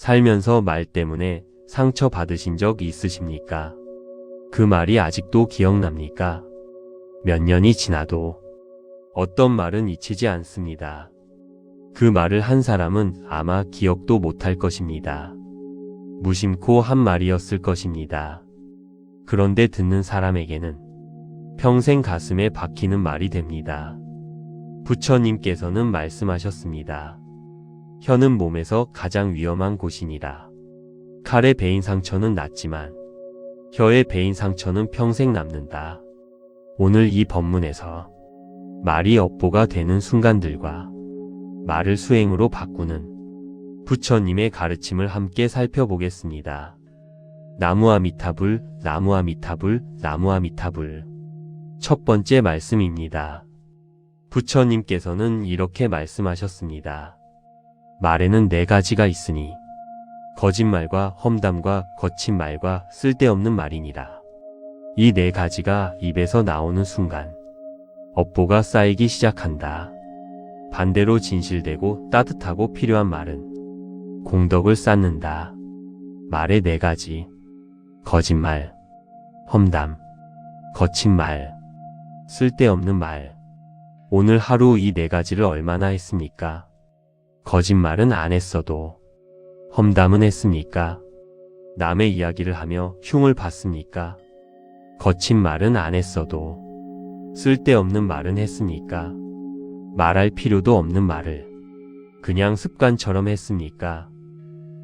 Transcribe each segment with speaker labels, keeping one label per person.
Speaker 1: 살면서 말 때문에 상처 받으신 적 있으십니까? 그 말이 아직도 기억납니까? 몇 년이 지나도 어떤 말은 잊히지 않습니다. 그 말을 한 사람은 아마 기억도 못할 것입니다. 무심코 한 말이었을 것입니다. 그런데 듣는 사람에게는 평생 가슴에 박히는 말이 됩니다. 부처님께서는 말씀하셨습니다. 혀는 몸에서 가장 위험한 곳이니라. 칼에 베인 상처는 낫지만 혀에 베인 상처는 평생 남는다. 오늘 이 법문에서 말이 업보가 되는 순간들과 말을 수행으로 바꾸는 부처님의 가르침을 함께 살펴보겠습니다. 나무아미타불, 나무아미타불, 나무아미타불. 첫 번째 말씀입니다. 부처님께서는 이렇게 말씀하셨습니다. 말에는 4가지가 있으니 거짓말과 험담과 거친 말과 쓸데없는 말이니라. 이 4가지가 입에서 나오는 순간 업보가 쌓이기 시작한다. 반대로 진실되고 따뜻하고 필요한 말은 공덕을 쌓는다. 말의 4가지. 거짓말, 험담, 거친 말, 쓸데없는 말. 오늘 하루 이 4가지를 얼마나 했습니까? 거짓말은 안 했어도 험담은 했습니까? 남의 이야기를 하며 흉을 봤습니까? 거친 말은 안 했어도 쓸데없는 말은 했습니까? 말할 필요도 없는 말을 그냥 습관처럼 했습니까?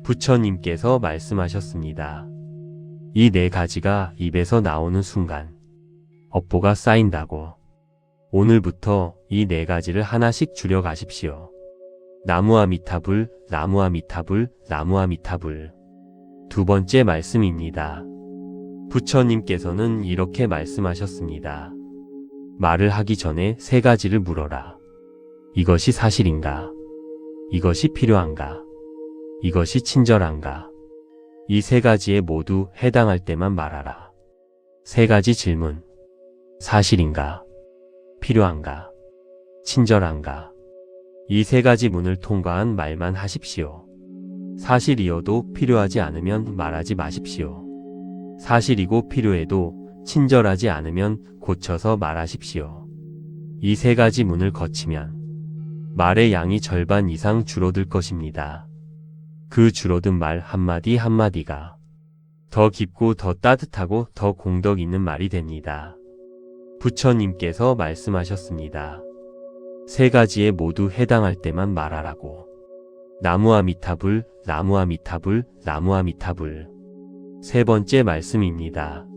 Speaker 1: 부처님께서 말씀하셨습니다. 이 4가지가 입에서 나오는 순간 업보가 쌓인다고. 오늘부터 이 4가지를 하나씩 줄여가십시오. 나무아미타불, 나무아미타불, 나무아미타불. 두 번째 말씀입니다. 부처님께서는 이렇게 말씀하셨습니다. 말을 하기 전에 3가지를 물어라. 이것이 사실인가? 이것이 필요한가? 이것이 친절한가? 이 3가지에 모두 해당할 때만 말하라. 3가지 질문. 사실인가? 필요한가? 친절한가? 이 3가지 문을 통과한 말만 하십시오. 사실이어도 필요하지 않으면 말하지 마십시오. 사실이고 필요해도 친절하지 않으면 고쳐서 말하십시오. 이 3가지 문을 거치면 말의 양이 절반 이상 줄어들 것입니다. 그 줄어든 말 한마디 한마디가 더 깊고 더 따뜻하고 더 공덕 있는 말이 됩니다. 부처님께서 말씀하셨습니다. 3가지에 모두 해당할 때만 말하라고. 나무아미타불, 나무아미타불, 나무아미타불. 세 번째 말씀입니다.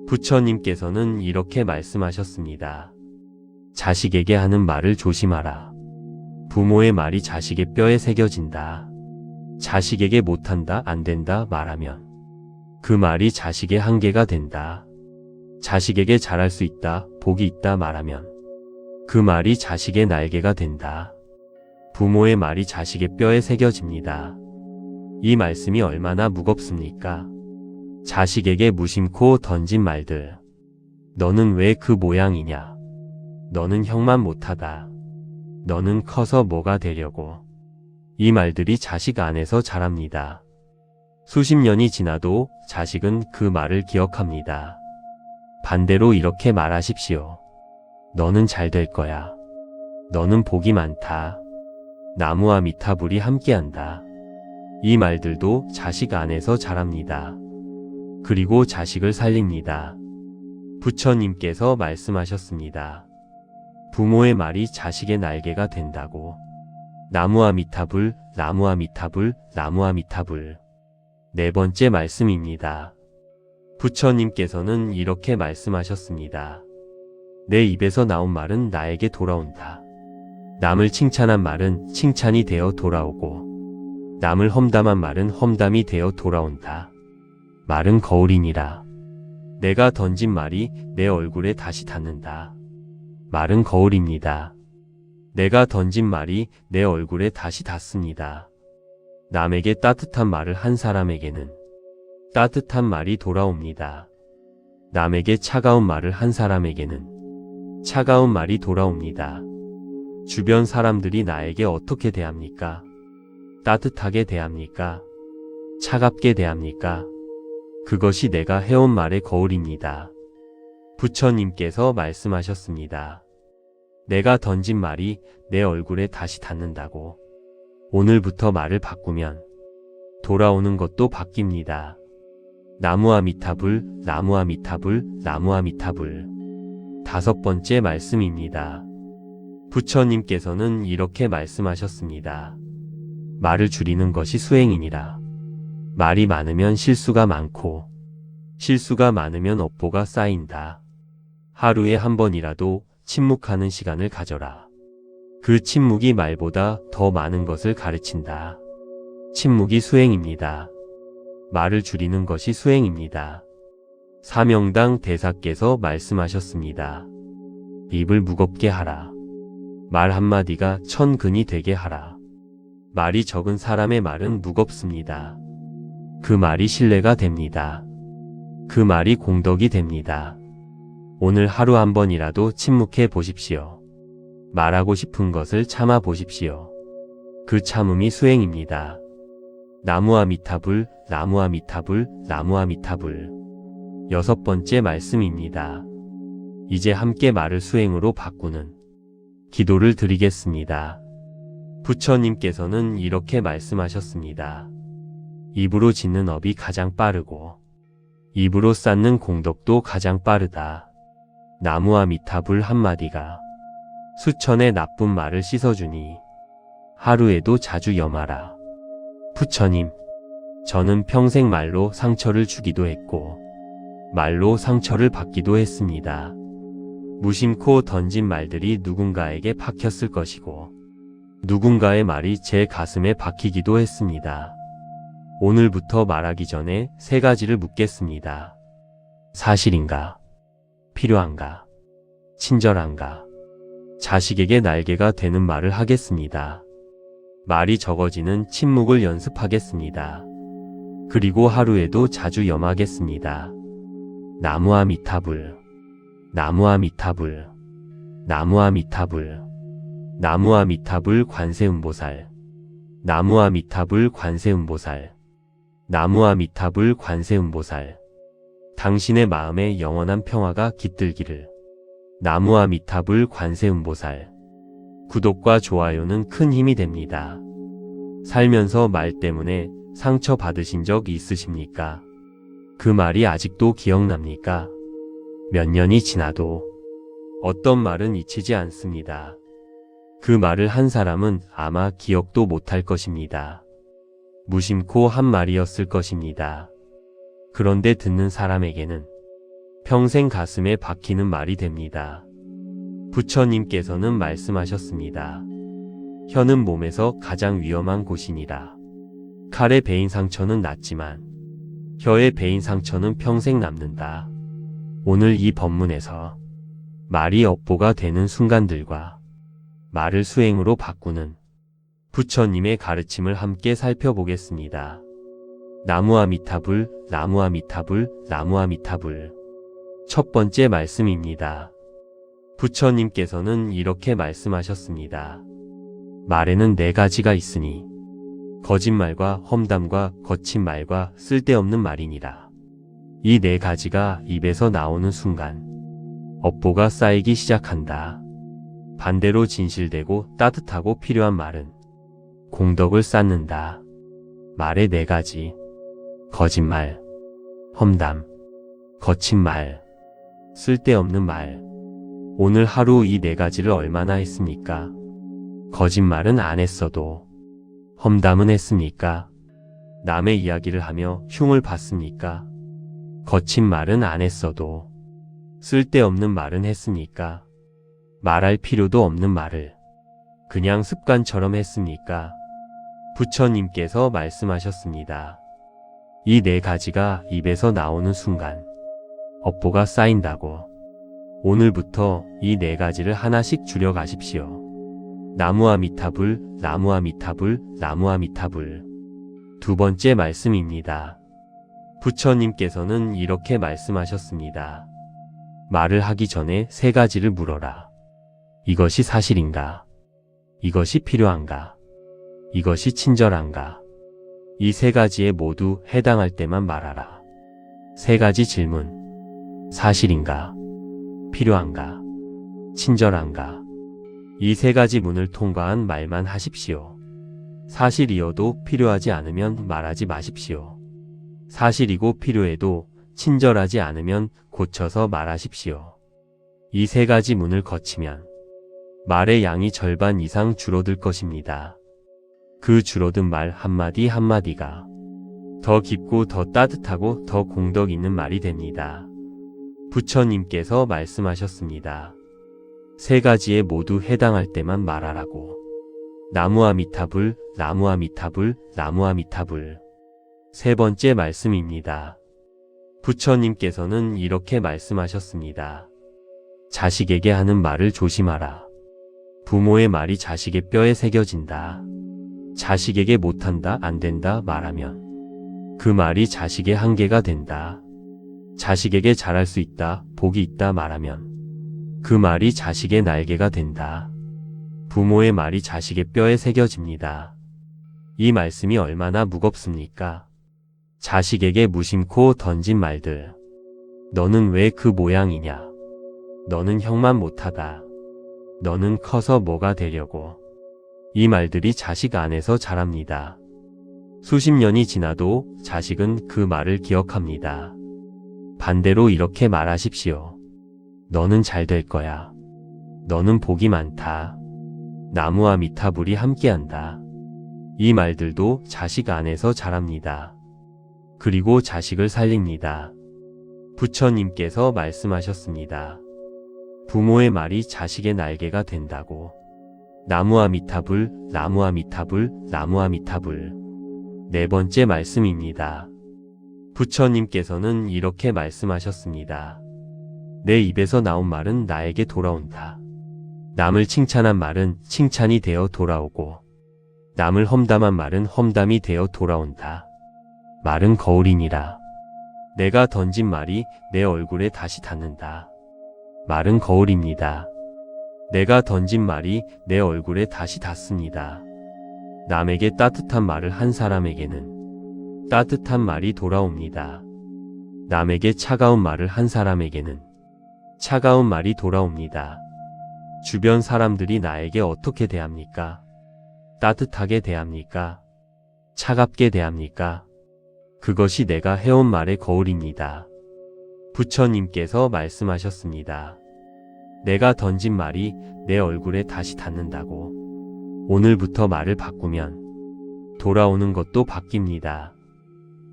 Speaker 1: 부처님께서는 이렇게 말씀하셨습니다. 자식에게 하는 말을 조심하라. 부모의 말이 자식의 뼈에 새겨진다. 자식에게 못한다, 안 된다 말하면 그 말이 자식의 한계가 된다. 자식에게 잘할 수 있다, 복이 있다 말하면 그 말이 자식의 날개가 된다. 부모의 말이 자식의 뼈에 새겨집니다. 이 말씀이 얼마나 무겁습니까? 자식에게 무심코 던진 말들. 너는 왜 그 모양이냐? 너는 형만 못하다. 너는 커서 뭐가 되려고? 이 말들이 자식 안에서 자랍니다. 수십 년이 지나도 자식은 그 말을 기억합니다. 반대로 이렇게 말하십시오. 너는 잘 될 거야. 너는 복이 많다. 나무와 미타불이 함께한다. 이 말들도 자식 안에서 자랍니다. 그리고 자식을 살립니다. 부처님께서 말씀하셨습니다. 부모의 말이 자식의 날개가 된다고. 나무와 미타불, 나무와 미타불, 나무와 미타불. 네 번째 말씀입니다. 부처님께서는 이렇게 말씀하셨습니다. 내 입에서 나온 말은 나에게 돌아온다. 남을 칭찬한 말은 칭찬이 되어 돌아오고 남을 험담한 말은 험담이 되어 돌아온다. 말은 거울이니라. 내가 던진 말이 내 얼굴에 다시 닿는다. 말은 거울입니다. 내가 던진 말이 내 얼굴에 다시 닿습니다. 남에게 따뜻한 말을 한 사람에게는 따뜻한 말이 돌아옵니다. 남에게 차가운 말을 한 사람에게는 차가운 말이 돌아옵니다. 주변 사람들이 나에게 어떻게 대합니까? 따뜻하게 대합니까? 차갑게 대합니까? 그것이 내가 해온 말의 거울입니다. 부처님께서 말씀하셨습니다. 내가 던진 말이 내 얼굴에 다시 닿는다고. 오늘부터 말을 바꾸면 돌아오는 것도 바뀝니다. 나무아미타불, 나무아미타불, 나무아미타불. 5번째 말씀입니다. 부처님께서는 이렇게 말씀하셨습니다. 말을 줄이는 것이 수행이니라. 말이 많으면 실수가 많고, 실수가 많으면 업보가 쌓인다. 하루에 한 번이라도 침묵하는 시간을 가져라. 그 침묵이 말보다 더 많은 것을 가르친다. 침묵이 수행입니다. 말을 줄이는 것이 수행입니다. 사명당 대사께서 말씀하셨습니다. 입을 무겁게 하라. 말 한마디가 1000근이 되게 하라. 말이 적은 사람의 말은 무겁습니다. 그 말이 신뢰가 됩니다. 그 말이 공덕이 됩니다. 오늘 하루 한 번이라도 침묵해 보십시오. 말하고 싶은 것을 참아 보십시오. 그 참음이 수행입니다. 나무아미타불, 나무아미타불, 나무아미타불. 6번째 말씀입니다. 이제 함께 말을 수행으로 바꾸는 기도를 드리겠습니다. 부처님께서는 이렇게 말씀하셨습니다. 입으로 짓는 업이 가장 빠르고 입으로 쌓는 공덕도 가장 빠르다. 나무아미타불 한마디가 수천의 나쁜 말을 씻어주니 하루에도 자주 염하라. 부처님, 저는 평생 말로 상처를 주기도 했고 말로 상처를 받기도 했습니다. 무심코 던진 말들이 누군가에게 박혔을 것이고 누군가의 말이 제 가슴에 박히기도 했습니다. 오늘부터 말하기 전에 3가지를 묻겠습니다. 사실인가? 필요한가? 친절한가? 자식에게 날개가 되는 말을 하겠습니다. 말이 적어지는 침묵을 연습하겠습니다. 그리고 하루에도 자주 염하겠습니다. 나무아미타불, 나무아미타불, 나무아미타불, 나무아미타불 관세음보살, 나무아미타불 관세음보살, 나무아미타불 관세음보살. 당신의 마음에 영원한 평화가 깃들기를. 나무아미타불 관세음보살. 구독과 좋아요는 큰 힘이 됩니다. 살면서 말 때문에 상처 받으신 적 있으십니까? 그 말이 아직도 기억납니까? 몇 년이 지나도 어떤 말은 잊히지 않습니다. 그 말을 한 사람은 아마 기억도 못할 것입니다. 무심코 한 말이었을 것입니다. 그런데 듣는 사람에게는 평생 가슴에 박히는 말이 됩니다. 부처님께서는 말씀하셨습니다. 혀는 몸에서 가장 위험한 곳이니라. 칼에 베인 상처는 낫지만 혀에 베인 상처는 평생 남는다. 오늘 이 법문에서 말이 업보가 되는 순간들과 말을 수행으로 바꾸는 부처님의 가르침을 함께 살펴보겠습니다. 나무아미타불, 나무아미타불, 나무아미타불. 1번째 말씀입니다. 부처님께서는 이렇게 말씀하셨습니다. 말에는 4가지가 있으니 거짓말과 험담과 거친 말과 쓸데없는 말이니라. 이 4가지가 입에서 나오는 순간 업보가 쌓이기 시작한다. 반대로 진실되고 따뜻하고 필요한 말은 공덕을 쌓는다. 말의 4가지. 거짓말, 험담, 거친 말, 쓸데없는 말. 오늘 하루 이 4가지를 얼마나 했습니까? 거짓말은 안 했어도 험담은 했습니까? 남의 이야기를 하며 흉을 봤습니까? 거친 말은 안 했어도 쓸데없는 말은 했습니까? 말할 필요도 없는 말을 그냥 습관처럼 했습니까? 부처님께서 말씀하셨습니다. 이 4가지가 입에서 나오는 순간 업보가 쌓인다고. 오늘부터 이 4가지를 하나씩 줄여가십시오. 나무아미타불, 나무아미타불, 나무아미타불. 2번째 말씀입니다. 부처님께서는 이렇게 말씀하셨습니다. 말을 하기 전에 3가지를 물어라. 이것이 사실인가? 이것이 필요한가? 이것이 친절한가? 이 세 가지에 모두 해당할 때만 말하라. 세 가지 질문. 사실인가? 필요한가? 친절한가? 이 세 가지 문을 통과한 말만 하십시오. 사실이어도 필요하지 않으면 말하지 마십시오. 사실이고 필요해도 친절하지 않으면 고쳐서 말하십시오. 이 세 가지 문을 거치면 말의 양이 절반 이상 줄어들 것입니다. 그 줄어든 말 한마디 한마디가 더 깊고 더 따뜻하고 더 공덕 있는 말이 됩니다. 부처님께서 말씀하셨습니다. 세 가지에 모두 해당할 때만 말하라고. 나무아미타불, 나무아미타불, 나무아미타불. 세 번째 말씀입니다. 부처님께서는 이렇게 말씀하셨습니다. 자식에게 하는 말을 조심하라. 부모의 말이 자식의 뼈에 새겨진다. 자식에게 못한다, 안 된다 말하면 그 말이 자식의 한계가 된다. 자식에게 잘할 수 있다, 복이 있다 말하면 그 말이 자식의 날개가 된다. 부모의 말이 자식의 뼈에 새겨집니다. 이 말씀이 얼마나 무겁습니까? 자식에게 무심코 던진 말들. 너는 왜 그 모양이냐? 너는 형만 못하다. 너는 커서 뭐가 되려고? 이 말들이 자식 안에서 자랍니다. 수십 년이 지나도 자식은 그 말을 기억합니다. 반대로 이렇게 말하십시오. 너는 잘 될 거야. 너는 복이 많다. 나무와 미타불이 함께한다. 이 말들도 자식 안에서 자랍니다. 그리고 자식을 살립니다. 부처님께서 말씀하셨습니다. 부모의 말이 자식의 날개가 된다고. 나무와 미타불, 나무와 미타불, 나무와 미타불. 네 번째 말씀입니다. 부처님께서는 이렇게 말씀하셨습니다. 내 입에서 나온 말은 나에게 돌아온다. 남을 칭찬한 말은 칭찬이 되어 돌아오고 남을 험담한 말은 험담이 되어 돌아온다. 말은 거울이니라. 내가 던진 말이 내 얼굴에 다시 닿는다. 말은 거울입니다. 내가 던진 말이 내 얼굴에 다시 닿습니다. 남에게 따뜻한 말을 한 사람에게는 따뜻한 말이 돌아옵니다. 남에게 차가운 말을 한 사람에게는 차가운 말이 돌아옵니다. 주변 사람들이 나에게 어떻게 대합니까? 따뜻하게 대합니까? 차갑게 대합니까? 그것이 내가 해온 말의 거울입니다. 부처님께서 말씀하셨습니다. 내가 던진 말이 내 얼굴에 다시 닿는다고. 오늘부터 말을 바꾸면 돌아오는 것도 바뀝니다.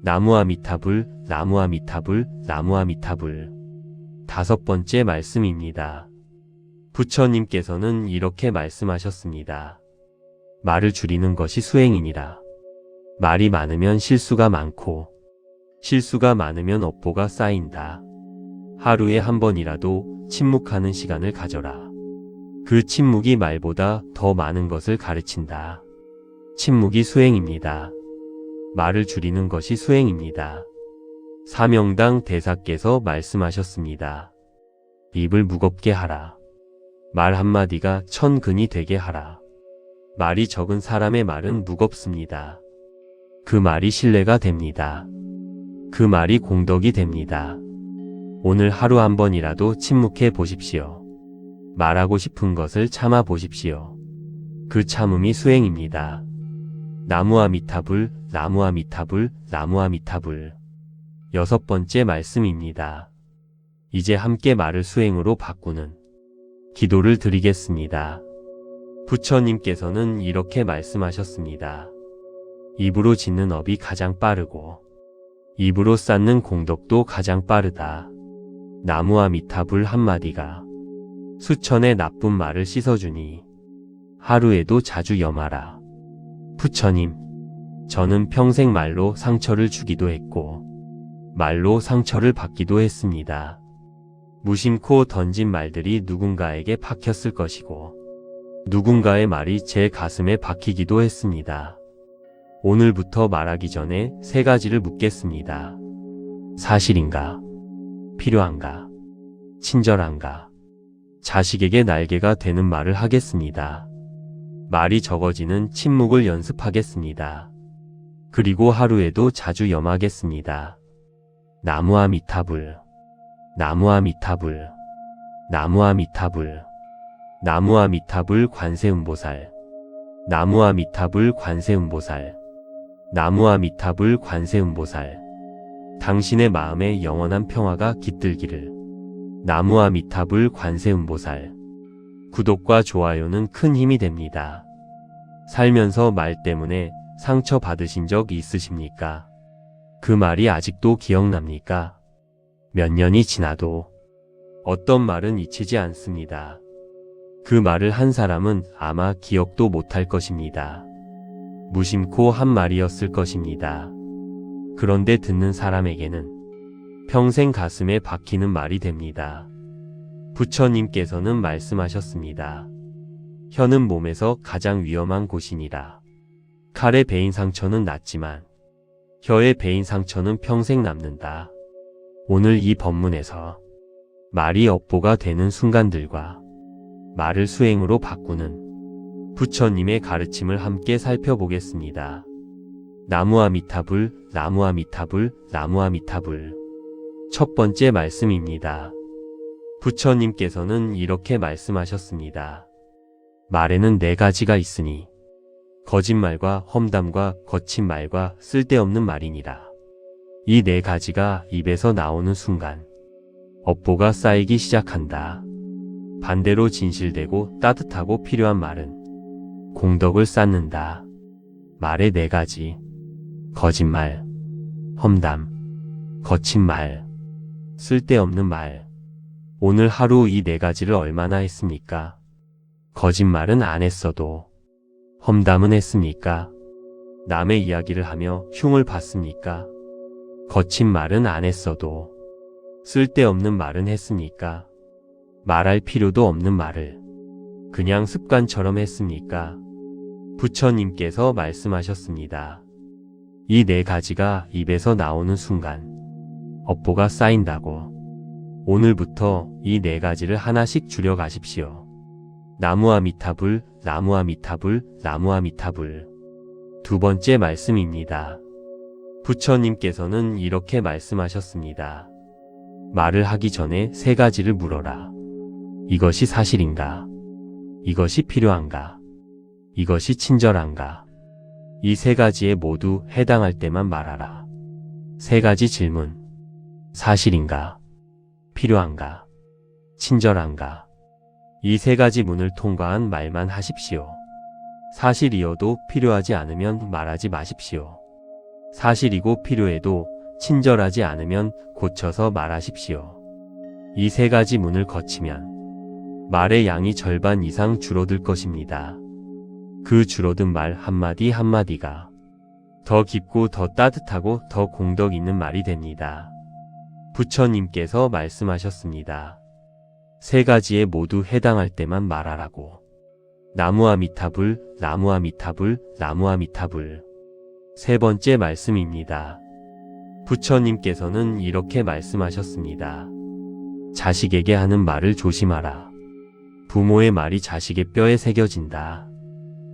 Speaker 1: 나무와 미타불, 나무와 미타불, 나무와 미타불. 다섯 번째 말씀입니다. 부처님께서는 이렇게 말씀하셨습니다. 말을 줄이는 것이 수행이니라. 말이 많으면 실수가 많고 실수가 많으면 업보가 쌓인다. 하루에 한 번이라도 침묵하는 시간을 가져라. 그 침묵이 말보다 더 많은 것을 가르친다. 침묵이 수행입니다. 말을 줄이는 것이 수행입니다. 사명당 대사께서 말씀하셨습니다. 입을 무겁게 하라. 말 한마디가 천근이 되게 하라. 말이 적은 사람의 말은 무겁습니다. 그 말이 신뢰가 됩니다. 그 말이 공덕이 됩니다. 오늘 하루 한 번이라도 침묵해 보십시오. 말하고 싶은 것을 참아 보십시오. 그 참음이 수행입니다. 나무와 미타불, 나무와 미타불, 나무와 미타불. 여섯 번째 말씀입니다. 이제 함께 말을 수행으로 바꾸는 기도를 드리겠습니다. 부처님께서는 이렇게 말씀하셨습니다. 입으로 짓는 업이 가장 빠르고 입으로 쌓는 공덕도 가장 빠르다. 나무와 미타불 한마디가 수천의 나쁜 말을 씻어주니 하루에도 자주 염하라. 부처님, 저는 평생 말로 상처를 주기도 했고 말로 상처를 받기도 했습니다. 무심코 던진 말들이 누군가에게 박혔을 것이고 누군가의 말이 제 가슴에 박히기도 했습니다. 오늘부터 말하기 전에 세 가지를 묻겠습니다. 사실인가? 필요한가? 친절한가? 자식에게 날개가 되는 말을 하겠습니다. 말이 적어지는 침묵을 연습하겠습니다. 그리고 하루에도 자주 염하겠습니다. 나무아미타불, 나무아미타불, 나무아미타불, 나무아미타불 관세음보살, 나무아미타불 관세음보살, 나무아미타불 관세음보살. 당신의 마음에 영원한 평화가 깃들기를. 나무아미타불 관세음보살. 구독과 좋아요는 큰 힘이 됩니다. 살면서 말 때문에 상처 받으신 적 있으십니까? 그 말이 아직도 기억납니까? 몇 년이 지나도 어떤 말은 잊히지 않습니다. 그 말을 한 사람은 아마 기억도 못할 것입니다. 무심코 한 말이었을 것입니다. 그런데 듣는 사람에게는 평생 가슴에 박히는 말이 됩니다. 부처님께서는 말씀하셨습니다. 혀는 몸에서 가장 위험한 곳이니라. 칼에 베인 상처는 낫지만 혀에 베인 상처는 평생 남는다. 오늘 이 법문에서 말이 업보가 되는 순간들과 말을 수행으로 바꾸는 부처님의 가르침을 함께 살펴보겠습니다. 나무아미타불, 나무아미타불, 나무아미타불. 첫 번째 말씀입니다. 부처님께서는 이렇게 말씀하셨습니다. 말에는 4가지가 있으니 거짓말과 험담과 거친 말과 쓸데없는 말이니라. 이 4가지가 입에서 나오는 순간 업보가 쌓이기 시작한다. 반대로 진실되고 따뜻하고 필요한 말은 공덕을 쌓는다. 말의 4가지. 거짓말, 험담, 거친 말, 쓸데없는 말. 오늘 하루 이 4가지를 얼마나 했습니까? 거짓말은 안 했어도 험담은 했습니까? 남의 이야기를 하며 흉을 봤습니까? 거친 말은 안 했어도 쓸데없는 말은 했습니까? 말할 필요도 없는 말을 그냥 습관처럼 했습니까? 부처님께서 말씀하셨습니다. 이 4가지가 입에서 나오는 순간 업보가 쌓인다고. 오늘부터 이 4가지를 하나씩 줄여가십시오. 나무아미타불, 나무아미타불, 나무아미타불. 두 번째 말씀입니다. 부처님께서는 이렇게 말씀하셨습니다. 말을 하기 전에 3가지를 물어라. 이것이 사실인가? 이것이 필요한가? 이것이 친절한가? 이 3가지에 모두 해당할 때만 말하라. 3가지 질문. 사실인가? 필요한가? 친절한가? 이 3가지 문을 통과한 말만 하십시오. 사실이어도 필요하지 않으면 말하지 마십시오. 사실이고 필요해도 친절하지 않으면 고쳐서 말하십시오. 이 3가지 문을 거치면 말의 양이 절반 이상 줄어들 것입니다. 그 줄어든 말 한마디 한마디가 더 깊고 더 따뜻하고 더 공덕 있는 말이 됩니다. 부처님께서 말씀하셨습니다. 3가지에 모두 해당할 때만 말하라고. 나무아미타불, 나무아미타불, 나무아미타불. 세 번째 말씀입니다. 부처님께서는 이렇게 말씀하셨습니다. 자식에게 하는 말을 조심하라. 부모의 말이 자식의 뼈에 새겨진다.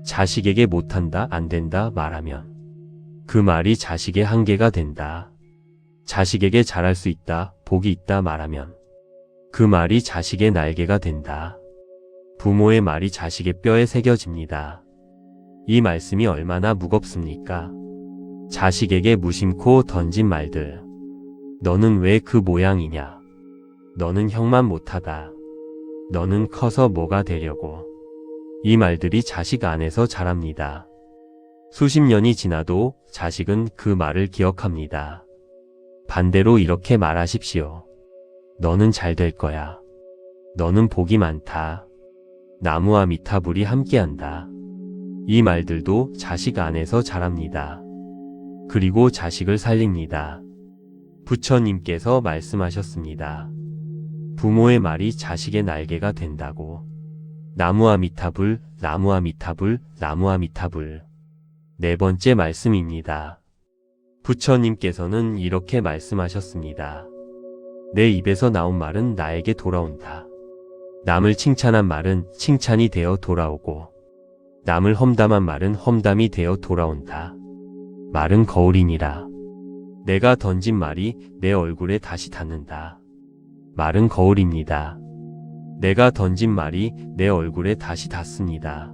Speaker 1: 자식에게 못한다, 안 된다 말하면 그 말이 자식의 한계가 된다. 자식에게 잘할 수 있다, 복이 있다 말하면 그 말이 자식의 날개가 된다. 부모의 말이 자식의 뼈에 새겨집니다. 이 말씀이 얼마나 무겁습니까? 자식에게 무심코 던진 말들. 너는 왜 그 모양이냐? 너는 형만 못하다. 너는 커서 뭐가 되려고? 이 말들이 자식 안에서 자랍니다. 수십 년이 지나도 자식은 그 말을 기억합니다. 반대로 이렇게 말하십시오. 너는 잘 될 거야. 너는 복이 많다. 나무와 미타불이 함께한다. 이 말들도 자식 안에서 자랍니다. 그리고 자식을 살립니다. 부처님께서 말씀하셨습니다. 부모의 말이 자식의 날개가 된다고. 나무와 미타불, 나무와 미타불, 나무와 미타불. 네 번째 말씀입니다. 부처님께서는 이렇게 말씀하셨습니다. 내 입에서 나온 말은 나에게 돌아온다. 남을 칭찬한 말은 칭찬이 되어 돌아오고, 남을 험담한 말은 험담이 되어 돌아온다. 말은 거울이니라. 내가 던진 말이 내 얼굴에 다시 닿는다. 말은 거울입니다. 내가 던진 말이 내 얼굴에 다시 닿습니다.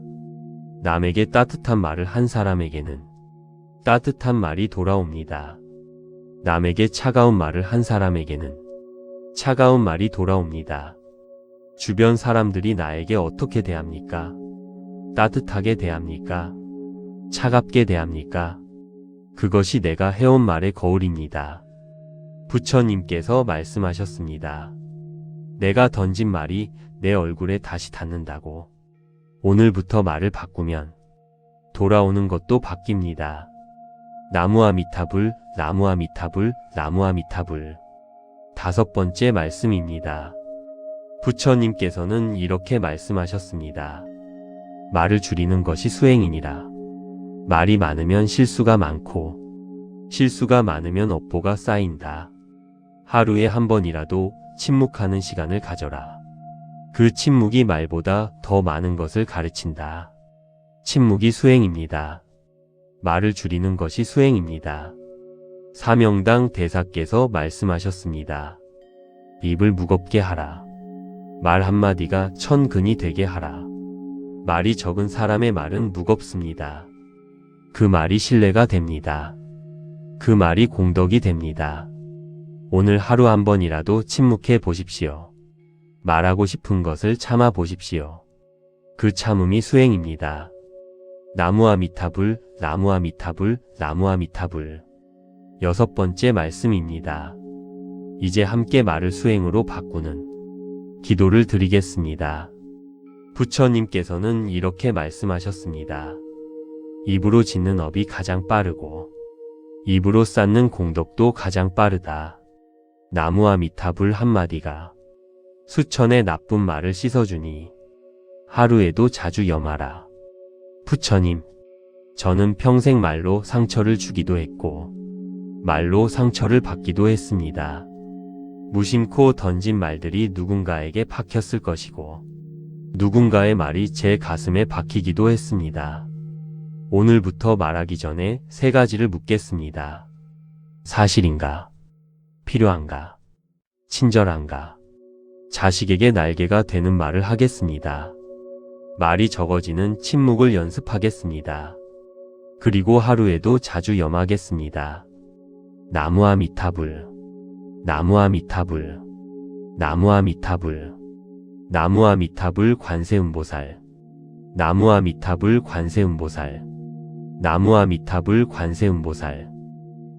Speaker 1: 남에게 따뜻한 말을 한 사람에게는 따뜻한 말이 돌아옵니다. 남에게 차가운 말을 한 사람에게는 차가운 말이 돌아옵니다. 주변 사람들이 나에게 어떻게 대합니까? 따뜻하게 대합니까? 차갑게 대합니까? 그것이 내가 해온 말의 거울입니다. 부처님께서 말씀하셨습니다. 내가 던진 말이 내 얼굴에 다시 닿는다고. 오늘부터 말을 바꾸면 돌아오는 것도 바뀝니다. 나무아미타불, 나무아미타불, 나무아미타불. 5번째 말씀입니다. 부처님께서는 이렇게 말씀하셨습니다. 말을 줄이는 것이 수행이니라. 말이 많으면 실수가 많고 실수가 많으면 업보가 쌓인다. 하루에 한 번이라도 침묵하는 시간을 가져라. 그 침묵이 말보다 더 많은 것을 가르친다. 침묵이 수행입니다. 말을 줄이는 것이 수행입니다. 사명당 대사께서 말씀하셨습니다. 입을 무겁게 하라. 말 한마디가 1000근이 되게 하라. 말이 적은 사람의 말은 무겁습니다. 그 말이 신뢰가 됩니다. 그 말이 공덕이 됩니다. 오늘 하루 한 번이라도 침묵해 보십시오. 말하고 싶은 것을 참아 보십시오. 그 참음이 수행입니다. 나무아미타불, 나무아미타불, 나무아미타불. 6번째 말씀입니다. 이제 함께 말을 수행으로 바꾸는 기도를 드리겠습니다. 부처님께서는 이렇게 말씀하셨습니다. 입으로 짓는 업이 가장 빠르고 입으로 쌓는 공덕도 가장 빠르다. 나무아미타불 한마디가 수천의 나쁜 말을 씻어주니 하루에도 자주 염하라. 부처님, 저는 평생 말로 상처를 주기도 했고 말로 상처를 받기도 했습니다. 무심코 던진 말들이 누군가에게 박혔을 것이고 누군가의 말이 제 가슴에 박히기도 했습니다. 오늘부터 말하기 전에 3가지를 묻겠습니다. 사실인가? 필요한가? 친절한가? 자식에게 날개가 되는 말을 하겠습니다. 말이 적어지는 침묵을 연습하겠습니다. 그리고 하루에도 자주 염하겠습니다. 나무아미타불, 나무아미타불, 나무아미타불, 나무아미타불 관세음보살, 나무아미타불 관세음보살, 나무아미타불 관세음보살.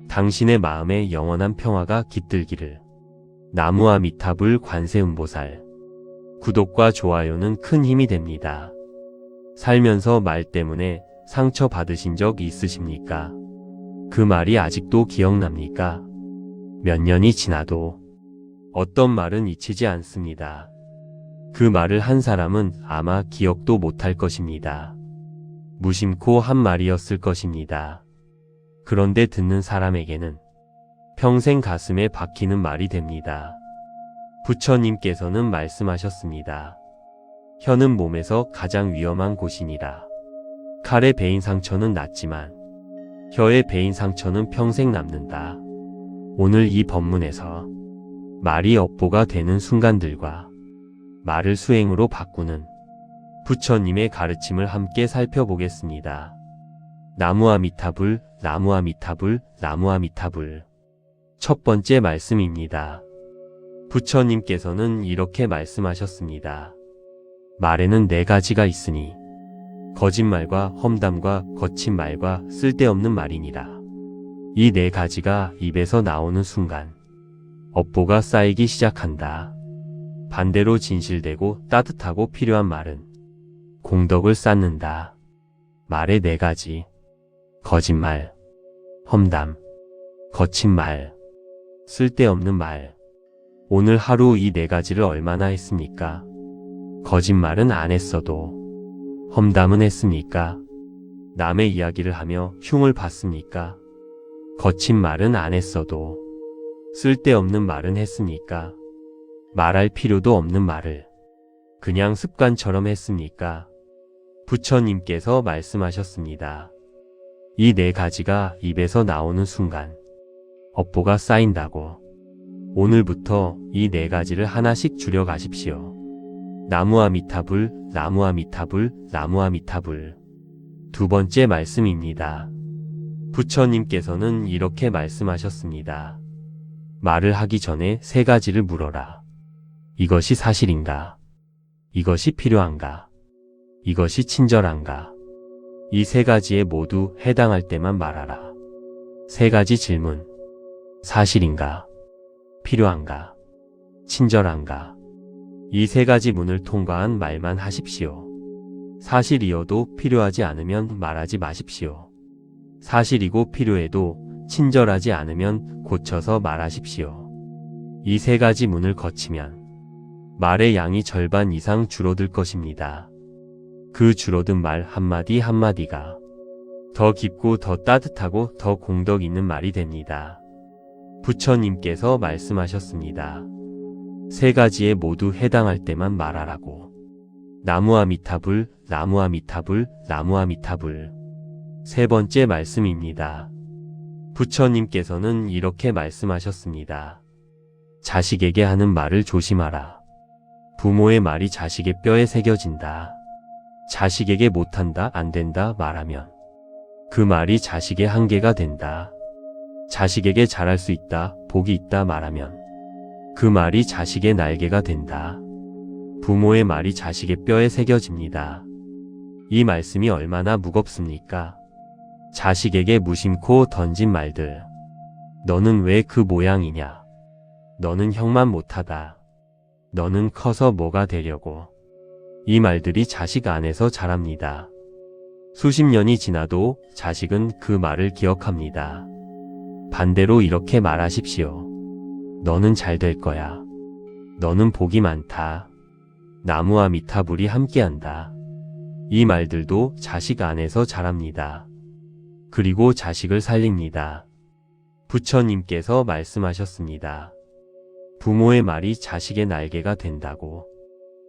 Speaker 1: 당신의 마음에 영원한 평화가 깃들기를. 나무아미타불 관세음보살. 구독과 좋아요는 큰 힘이 됩니다. 살면서 말 때문에 상처 받으신 적 있으십니까? 그 말이 아직도 기억납니까? 몇 년이 지나도 어떤 말은 잊히지 않습니다. 그 말을 한 사람은 아마 기억도 못할 것입니다. 무심코 한 말이었을 것입니다. 그런데 듣는 사람에게는 평생 가슴에 박히는 말이 됩니다. 부처님께서는 말씀하셨습니다. 혀는 몸에서 가장 위험한 곳이니라. 칼에 베인 상처는 낫지만 혀에 베인 상처는 평생 남는다. 오늘 이 법문에서 말이 업보가 되는 순간들과 말을 수행으로 바꾸는 부처님의 가르침을 함께 살펴보겠습니다. 나무아미타불, 나무아미타불, 나무아미타불. 1번째 말씀입니다. 부처님께서는 이렇게 말씀하셨습니다. 말에는 4가지가 있으니 거짓말과 험담과 거친 말과 쓸데없는 말이니라. 이 4가지가 입에서 나오는 순간 업보가 쌓이기 시작한다. 반대로 진실되고 따뜻하고 필요한 말은 공덕을 쌓는다. 말의 4가지. 거짓말, 험담, 거친 말, 쓸데없는 말. 오늘 하루 이 4가지를 얼마나 했습니까? 거짓말은 안 했어도 험담은 했습니까? 남의 이야기를 하며 흉을 봤습니까? 거친 말은 안 했어도 쓸데없는 말은 했습니까? 말할 필요도 없는 말을 그냥 습관처럼 했습니까? 부처님께서 말씀하셨습니다. 이 네 가지가 입에서 나오는 순간 업보가 쌓인다고. 오늘부터 이 네 가지를 하나씩 줄여가십시오. 나무아미타불, 나무아미타불, 나무아미타불. 두 번째 말씀입니다. 부처님께서는 이렇게 말씀하셨습니다. 말을 하기 전에 세 가지를 물어라. 이것이 사실인가? 이것이 필요한가? 이것이 친절한가? 이 세 가지에 모두 해당할 때만 말하라. 세 가지 질문. 사실인가? 필요한가? 친절한가? 이 세 가지 문을 통과한 말만 하십시오. 사실이어도 필요하지 않으면 말하지 마십시오. 사실이고 필요해도 친절하지 않으면 고쳐서 말하십시오. 이 세 가지 문을 거치면 말의 양이 절반 이상 줄어들 것입니다. 그 줄어든 말 한마디 한마디가 더 깊고 더 따뜻하고 더 공덕 있는 말이 됩니다. 부처님께서 말씀하셨습니다. 세 가지에 모두 해당할 때만 말하라고. 나무아미타불, 나무아미타불, 나무아미타불. 세 번째 말씀입니다. 부처님께서는 이렇게 말씀하셨습니다. 자식에게 하는 말을 조심하라. 부모의 말이 자식의 뼈에 새겨진다. 자식에게 못한다, 안 된다 말하면 그 말이 자식의 한계가 된다. 자식에게 잘할 수 있다, 복이 있다 말하면 그 말이 자식의 날개가 된다. 부모의 말이 자식의 뼈에 새겨집니다. 이 말씀이 얼마나 무겁습니까? 자식에게 무심코 던진 말들. 너는 왜 그 모양이냐? 너는 형만 못하다. 너는 커서 뭐가 되려고? 이 말들이 자식 안에서 자랍니다. 수십 년이 지나도 자식은 그 말을 기억합니다. 반대로 이렇게 말하십시오. 너는 잘 될 거야. 너는 복이 많다. 나무와 미타불이 함께한다. 이 말들도 자식 안에서 자랍니다. 그리고 자식을 살립니다. 부처님께서 말씀하셨습니다. 부모의 말이 자식의 날개가 된다고.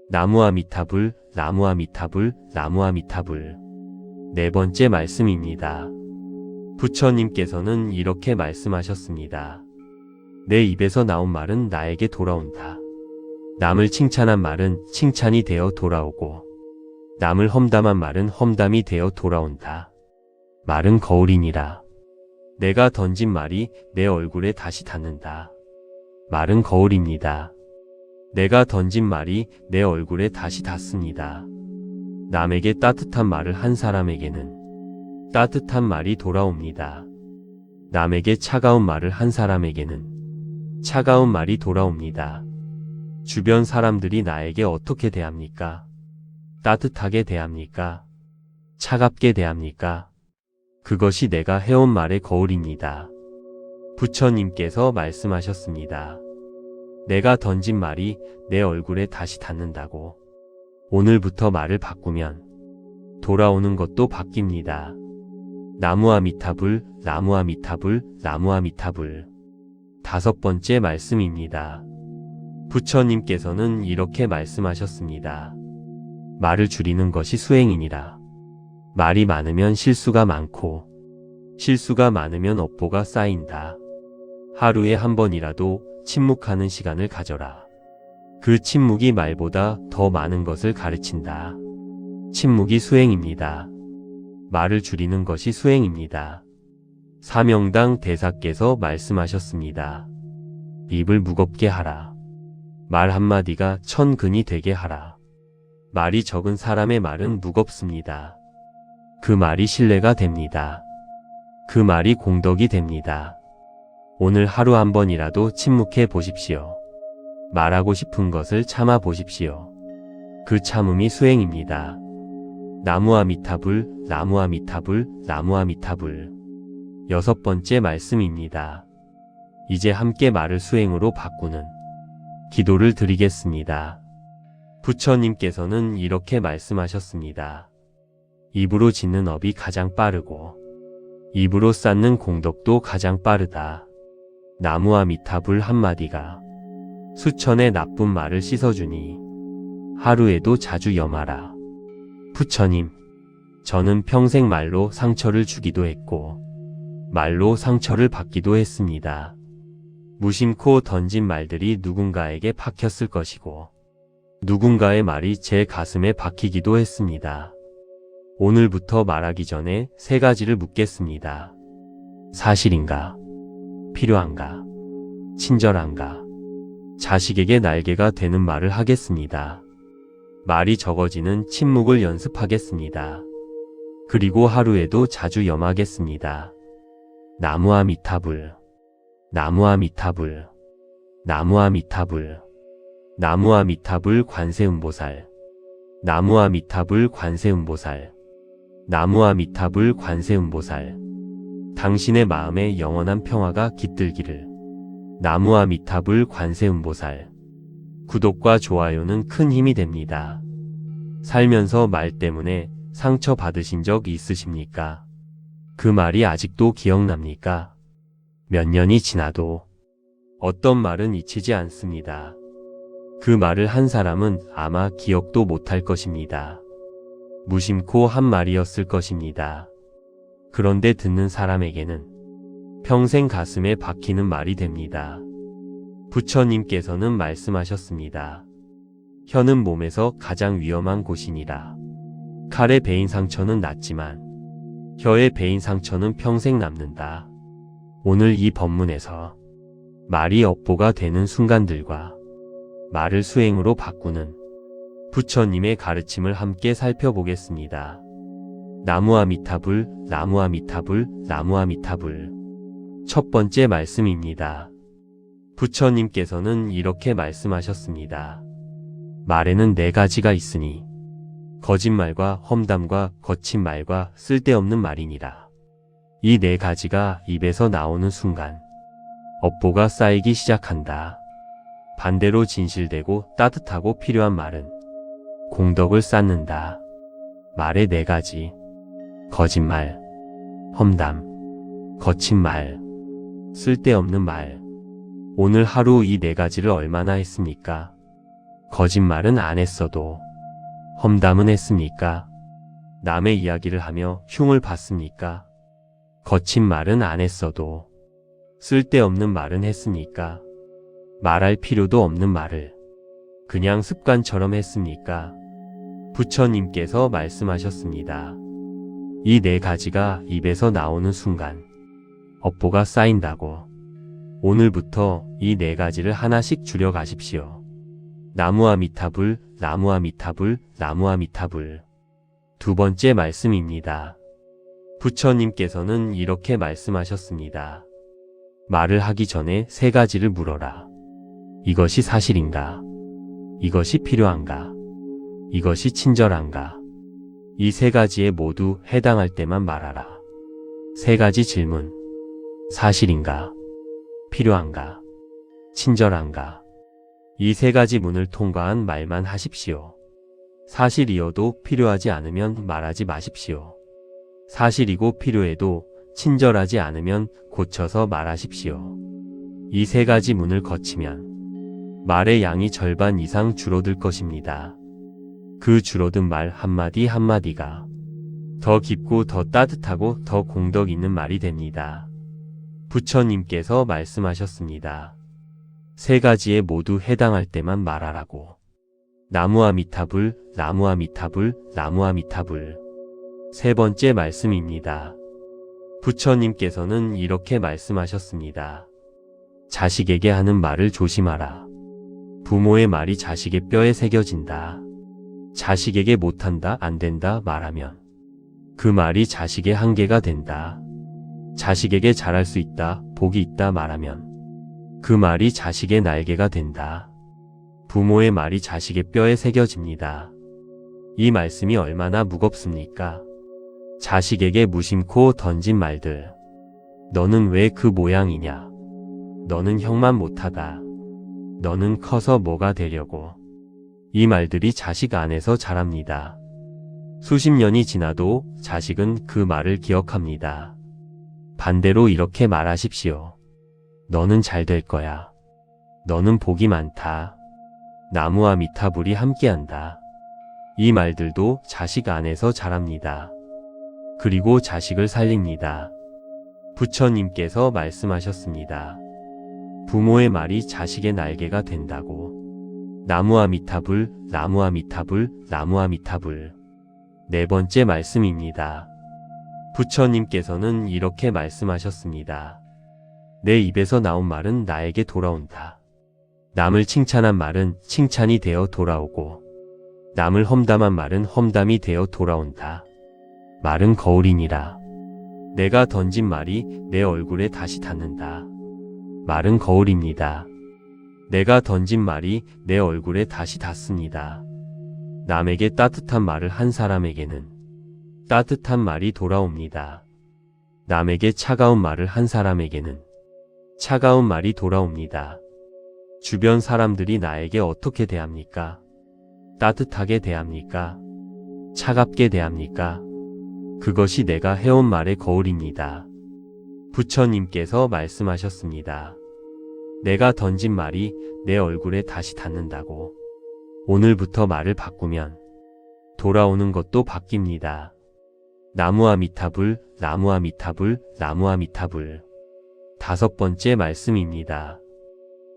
Speaker 1: 나무와 미타불, 나무와 미타불, 나무와 미타불. 네 번째 말씀입니다. 부처님께서는 이렇게 말씀하셨습니다. 내 입에서 나온 말은 나에게 돌아온다. 남을 칭찬한 말은 칭찬이 되어 돌아오고 남을 험담한 말은 험담이 되어 돌아온다. 말은 거울이니라. 내가 던진 말이 내 얼굴에 다시 닿는다. 말은 거울입니다. 내가 던진 말이 내 얼굴에 다시 닿습니다. 남에게 따뜻한 말을 한 사람에게는 따뜻한 말이 돌아옵니다. 남에게 차가운 말을 한 사람에게는 차가운 말이 돌아옵니다. 주변 사람들이 나에게 어떻게 대합니까? 따뜻하게 대합니까? 차갑게 대합니까? 그것이 내가 해온 말의 거울입니다. 부처님께서 말씀하셨습니다. 내가 던진 말이 내 얼굴에 다시 닿는다고. 오늘부터 말을 바꾸면 돌아오는 것도 바뀝니다. 나무와 미타불, 나무와 미타불, 나무와 미타불. 다섯 번째 말씀입니다. 부처님께서는 이렇게 말씀하셨습니다. 말을 줄이는 것이 수행이니라. 말이 많으면 실수가 많고 실수가 많으면 업보가 쌓인다. 하루에 한 번이라도 침묵하는 시간을 가져라. 그 침묵이 말보다 더 많은 것을 가르친다. 침묵이 수행입니다. 말을 줄이는 것이 수행입니다. 사명당 대사께서 말씀하셨습니다. 입을 무겁게 하라. 말 한마디가 천근이 되게 하라. 말이 적은 사람의 말은 무겁습니다. 그 말이 신뢰가 됩니다. 그 말이 공덕이 됩니다. 오늘 하루 한 번이라도 침묵해 보십시오. 말하고 싶은 것을 참아 보십시오. 그 참음이 수행입니다. 나무와 미타불, 나무와 미타불, 나무와 미타불. 여섯 번째 말씀입니다. 이제 함께 말을 수행으로 바꾸는 기도를 드리겠습니다. 부처님께서는 이렇게 말씀하셨습니다. 입으로 짓는 업이 가장 빠르고 입으로 쌓는 공덕도 가장 빠르다. 나무와 미타불 한마디가 수천의 나쁜 말을 씻어주니 하루에도 자주 염하라. 부처님, 저는 평생 말로 상처를 주기도 했고, 말로 상처를 받기도 했습니다. 무심코 던진 말들이 누군가에게 박혔을 것이고, 누군가의 말이 제 가슴에 박히기도 했습니다. 오늘부터 말하기 전에 3가지를 묻겠습니다. 사실인가? 필요한가? 친절한가? 자식에게 날개가 되는 말을 하겠습니다. 말이 적어지는 침묵을 연습하겠습니다. 그리고 하루에도 자주 염하겠습니다. 나무아미타불, 나무아미타불, 나무아미타불, 나무아미타불 관세음보살, 나무아미타불 관세음보살, 나무아미타불 관세음보살. 당신의 마음에 영원한 평화가 깃들기를. 나무아미타불 관세음보살. 구독과 좋아요는 큰 힘이 됩니다. 살면서 말 때문에 상처 받으신 적 있으십니까? 그 말이 아직도 기억납니까? 몇 년이 지나도 어떤 말은 잊히지 않습니다. 그 말을 한 사람은 아마 기억도 못할 것입니다. 무심코 한 말이었을 것입니다. 그런데 듣는 사람에게는 평생 가슴에 박히는 말이 됩니다. 부처님께서는 말씀하셨습니다. 혀는 몸에서 가장 위험한 곳이니라. 칼에 베인 상처는 낫지만 혀에 베인 상처는 평생 남는다. 오늘 이 법문에서 말이 업보가 되는 순간들과 말을 수행으로 바꾸는 부처님의 가르침을 함께 살펴보겠습니다. 나무아미타불, 나무아미타불, 나무아미타불. 첫 번째 말씀입니다. 부처님께서는 이렇게 말씀하셨습니다. 말에는 4가지가 있으니 거짓말과 험담과 거친 말과 쓸데없는 말이니라. 이 4가지가 입에서 나오는 순간 업보가 쌓이기 시작한다. 반대로 진실되고 따뜻하고 필요한 말은 공덕을 쌓는다. 말의 4가지. 거짓말, 험담, 거친 말, 쓸데없는 말. 오늘 하루 이 4가지를 얼마나 했습니까? 거짓말은 안 했어도 험담은 했습니까? 남의 이야기를 하며 흉을 봤습니까? 거친 말은 안 했어도 쓸데없는 말은 했습니까? 말할 필요도 없는 말을 그냥 습관처럼 했습니까? 부처님께서 말씀하셨습니다. 이 4가지가 입에서 나오는 순간 업보가 쌓인다고. 오늘부터 이 4가지를 하나씩 줄여가십시오. 나무아미타불, 나무아미타불, 나무아미타불. 두 번째 말씀입니다. 부처님께서는 이렇게 말씀하셨습니다. 말을 하기 전에 3가지를 물어라. 이것이 사실인가? 이것이 필요한가? 이것이 친절한가? 이 3가지에 모두 해당할 때만 말하라. 3가지 질문. 사실인가? 필요한가? 친절한가? 이 3가지 문을 통과한 말만 하십시오. 사실이어도 필요하지 않으면 말하지 마십시오. 사실이고 필요해도 친절하지 않으면 고쳐서 말하십시오. 이 3가지 문을 거치면 말의 양이 절반 이상 줄어들 것입니다. 그 줄어든 말 한마디 한마디가 더 깊고 더 따뜻하고 더 공덕 있는 말이 됩니다. 부처님께서 말씀하셨습니다. 3가지에 모두 해당할 때만 말하라고. 나무아미타불, 나무아미타불, 나무아미타불. 세 번째 말씀입니다. 부처님께서는 이렇게 말씀하셨습니다. 자식에게 하는 말을 조심하라. 부모의 말이 자식의 뼈에 새겨진다. 자식에게 못한다, 안 된다 말하면 그 말이 자식의 한계가 된다. 자식에게 잘할 수 있다, 복이 있다 말하면 그 말이 자식의 날개가 된다. 부모의 말이 자식의 뼈에 새겨집니다. 이 말씀이 얼마나 무겁습니까? 자식에게 무심코 던진 말들. 너는 왜 그 모양이냐? 너는 형만 못하다. 너는 커서 뭐가 되려고? 이 말들이 자식 안에서 자랍니다. 수십 년이 지나도 자식은 그 말을 기억합니다. 반대로 이렇게 말하십시오. 너는 잘 될 거야. 너는 복이 많다. 나무와 미타불이 함께한다. 이 말들도 자식 안에서 자랍니다. 그리고 자식을 살립니다. 부처님께서 말씀하셨습니다. 부모의 말이 자식의 날개가 된다고. 나무아미타불, 나무아미타불, 나무아미타불. 네 번째 말씀입니다. 부처님께서는 이렇게 말씀하셨습니다. 내 입에서 나온 말은 나에게 돌아온다. 남을 칭찬한 말은 칭찬이 되어 돌아오고, 남을 험담한 말은 험담이 되어 돌아온다. 말은 거울이니라. 내가 던진 말이 내 얼굴에 다시 닿는다. 말은 거울입니다. 내가 던진 말이 내 얼굴에 다시 닿습니다. 남에게 따뜻한 말을 한 사람에게는 따뜻한 말이 돌아옵니다. 남에게 차가운 말을 한 사람에게는 차가운 말이 돌아옵니다. 주변 사람들이 나에게 어떻게 대합니까? 따뜻하게 대합니까? 차갑게 대합니까? 그것이 내가 해온 말의 거울입니다. 부처님께서 말씀하셨습니다. 내가 던진 말이 내 얼굴에 다시 닿는다고. 오늘부터 말을 바꾸면 돌아오는 것도 바뀝니다. 나무아미타불, 나무아미타불, 나무아미타불. 다섯 번째 말씀입니다.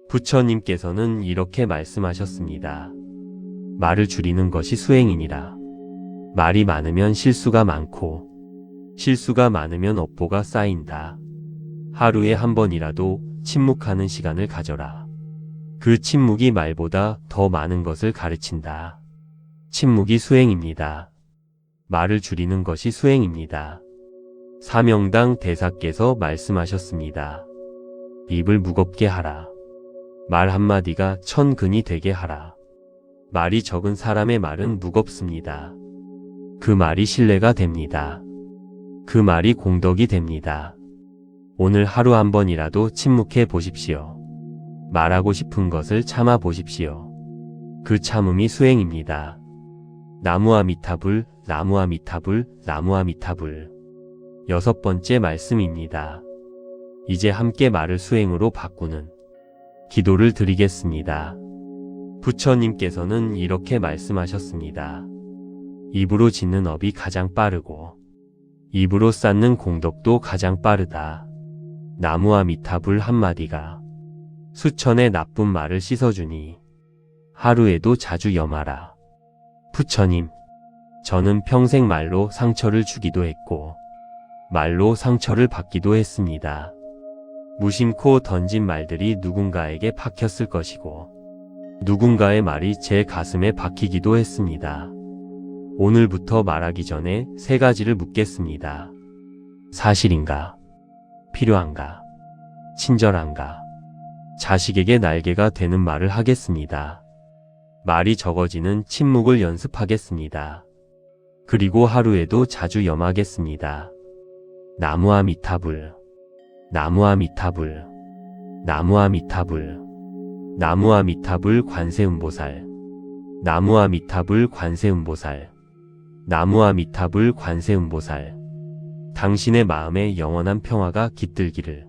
Speaker 1: 부처님께서는 이렇게 말씀하셨습니다. 말을 줄이는 것이 수행이니라. 말이 많으면 실수가 많고, 실수가 많으면 업보가 쌓인다. 하루에 한 번이라도 침묵하는 시간을 가져라. 그 침묵이 말보다 더 많은 것을 가르친다. 침묵이 수행입니다. 말을 줄이는 것이 수행입니다. 사명당 대사께서 말씀하셨습니다. 입을 무겁게 하라. 말 한마디가 천근이 되게 하라. 말이 적은 사람의 말은 무겁습니다. 그 말이 신뢰가 됩니다. 그 말이 공덕이 됩니다. 오늘 하루 한 번이라도 침묵해 보십시오. 말하고 싶은 것을 참아 보십시오. 그 참음이 수행입니다. 나무아미타불, 나무아미타불, 나무아미타불. 여섯 번째 말씀입니다. 이제 함께 말을 수행으로 바꾸는 기도를 드리겠습니다. 부처님께서는 이렇게 말씀하셨습니다. 입으로 짓는 업이 가장 빠르고 입으로 쌓는 공덕도 가장 빠르다. 나무아미타불 한마디가 수천의 나쁜 말을 씻어주니 하루에도 자주 염하라. 부처님, 저는 평생 말로 상처를 주기도 했고 말로 상처를 받기도 했습니다. 무심코 던진 말들이 누군가에게 박혔을 것이고 누군가의 말이 제 가슴에 박히기도 했습니다. 오늘부터 말하기 전에 세 가지를 묻겠습니다. 사실인가? 필요한가? 친절한가? 자식에게 날개가 되는 말을 하겠습니다. 말이 적어지는 침묵을 연습하겠습니다. 그리고 하루에도 자주 염하겠습니다. 나무아미타불, 나무아미타불, 나무아미타불, 나무아미타불 관세음보살, 나무아미타불 관세음보살, 나무아미타불 관세음보살. 당신의 마음에 영원한 평화가 깃들기를.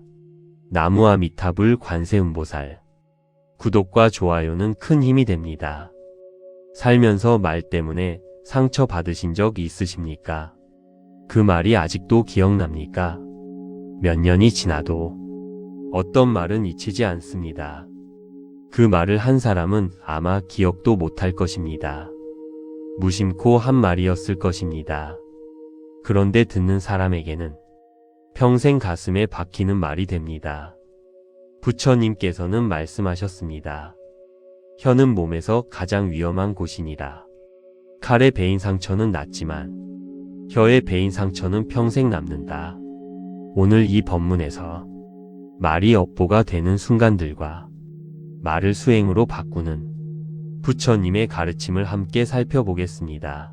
Speaker 1: 나무아미타불 관세음보살. 구독과 좋아요는 큰 힘이 됩니다. 살면서 말 때문에 상처 받으신 적 있으십니까? 그 말이 아직도 기억납니까? 몇 년이 지나도 어떤 말은 잊히지 않습니다. 그 말을 한 사람은 아마 기억도 못할 것입니다. 무심코 한 말이었을 것입니다. 그런데 듣는 사람에게는 평생 가슴에 박히는 말이 됩니다. 부처님께서는 말씀하셨습니다. 혀는 몸에서 가장 위험한 곳이니라. 칼에 베인 상처는 낫지만 혀에 베인 상처는 평생 남는다. 오늘 이 법문에서 말이 업보가 되는 순간들과 말을 수행으로 바꾸는 부처님의 가르침을 함께 살펴보겠습니다.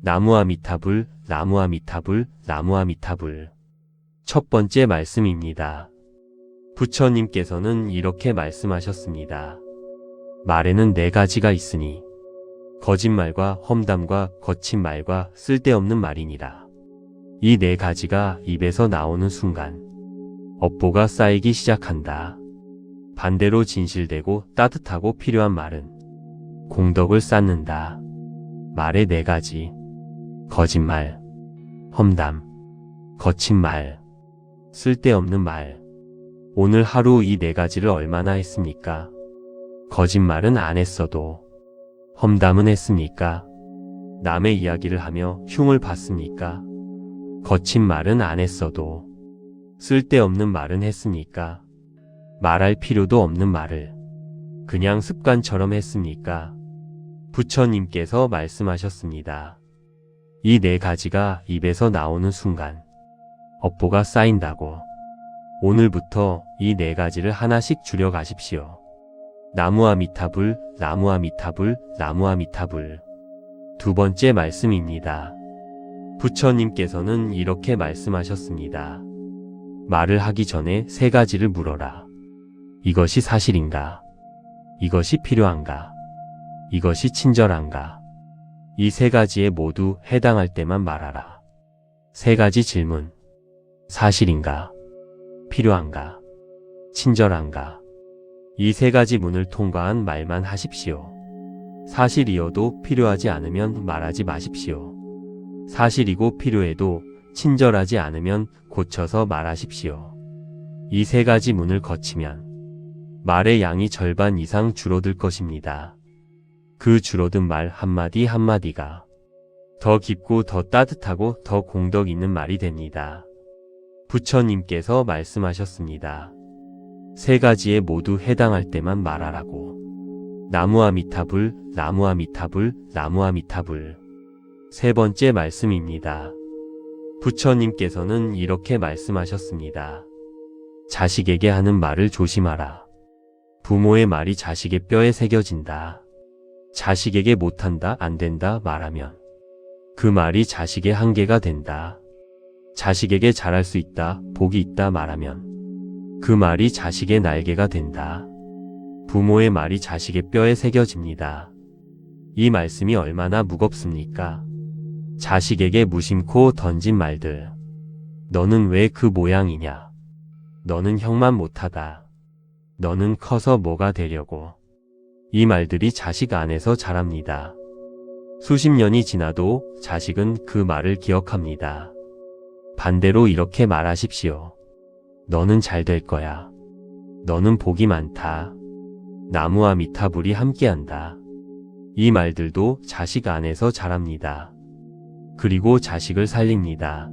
Speaker 1: 나무아미타불, 나무아미타불, 나무아미타불. 첫 번째 말씀입니다. 부처님께서는 이렇게 말씀하셨습니다. 말에는 네 가지가 있으니 거짓말과 험담과 거친 말과 쓸데없는 말이니라. 이 네 가지가 입에서 나오는 순간 업보가 쌓이기 시작한다. 반대로 진실되고 따뜻하고 필요한 말은 공덕을 쌓는다. 말의 네 가지. 거짓말, 험담, 거친 말, 쓸데없는 말. 오늘 하루 이 네 가지를 얼마나 했습니까? 거짓말은 안 했어도 험담은 했습니까? 남의 이야기를 하며 흉을 봤습니까? 거친 말은 안 했어도 쓸데없는 말은 했습니까? 말할 필요도 없는 말을 그냥 습관처럼 했습니까? 부처님께서 말씀하셨습니다. 이 네 가지가 입에서 나오는 순간 업보가 쌓인다고. 오늘부터 이 네 가지를 하나씩 줄여가십시오. 나무아미타불, 나무아미타불, 나무아미타불. 두 번째 말씀입니다. 부처님께서는 이렇게 말씀하셨습니다. 말을 하기 전에 세 가지를 물어라. 이것이 사실인가? 이것이 필요한가? 이것이 친절한가? 이 세 가지에 모두 해당할 때만 말하라. 세 가지 질문. 사실인가? 필요한가? 친절한가? 이 세 가지 문을 통과한 말만 하십시오. 사실이어도 필요하지 않으면 말하지 마십시오. 사실이고 필요해도 친절하지 않으면 고쳐서 말하십시오. 이 세 가지 문을 거치면 말의 양이 절반 이상 줄어들 것입니다. 그 줄어든 말 한마디 한마디가 더 깊고 더 따뜻하고 더 공덕 있는 말이 됩니다. 부처님께서 말씀하셨습니다. 세 가지에 모두 해당할 때만 말하라고. 나무아미타불, 나무아미타불, 나무아미타불. 세 번째 말씀입니다. 부처님께서는 이렇게 말씀하셨습니다. 자식에게 하는 말을 조심하라. 부모의 말이 자식의 뼈에 새겨진다. 자식에게 못한다, 안 된다 말하면 그 말이 자식의 한계가 된다. 자식에게 잘할 수 있다, 복이 있다 말하면 그 말이 자식의 날개가 된다. 부모의 말이 자식의 뼈에 새겨집니다. 이 말씀이 얼마나 무겁습니까? 자식에게 무심코 던진 말들. 너는 왜 그 모양이냐? 너는 형만 못하다. 너는 커서 뭐가 되려고? 이 말들이 자식 안에서 자랍니다. 수십 년이 지나도 자식은 그 말을 기억합니다. 반대로 이렇게 말하십시오. 너는 잘 될 거야. 너는 복이 많다. 나무와 미타불이 함께한다. 이 말들도 자식 안에서 자랍니다. 그리고 자식을 살립니다.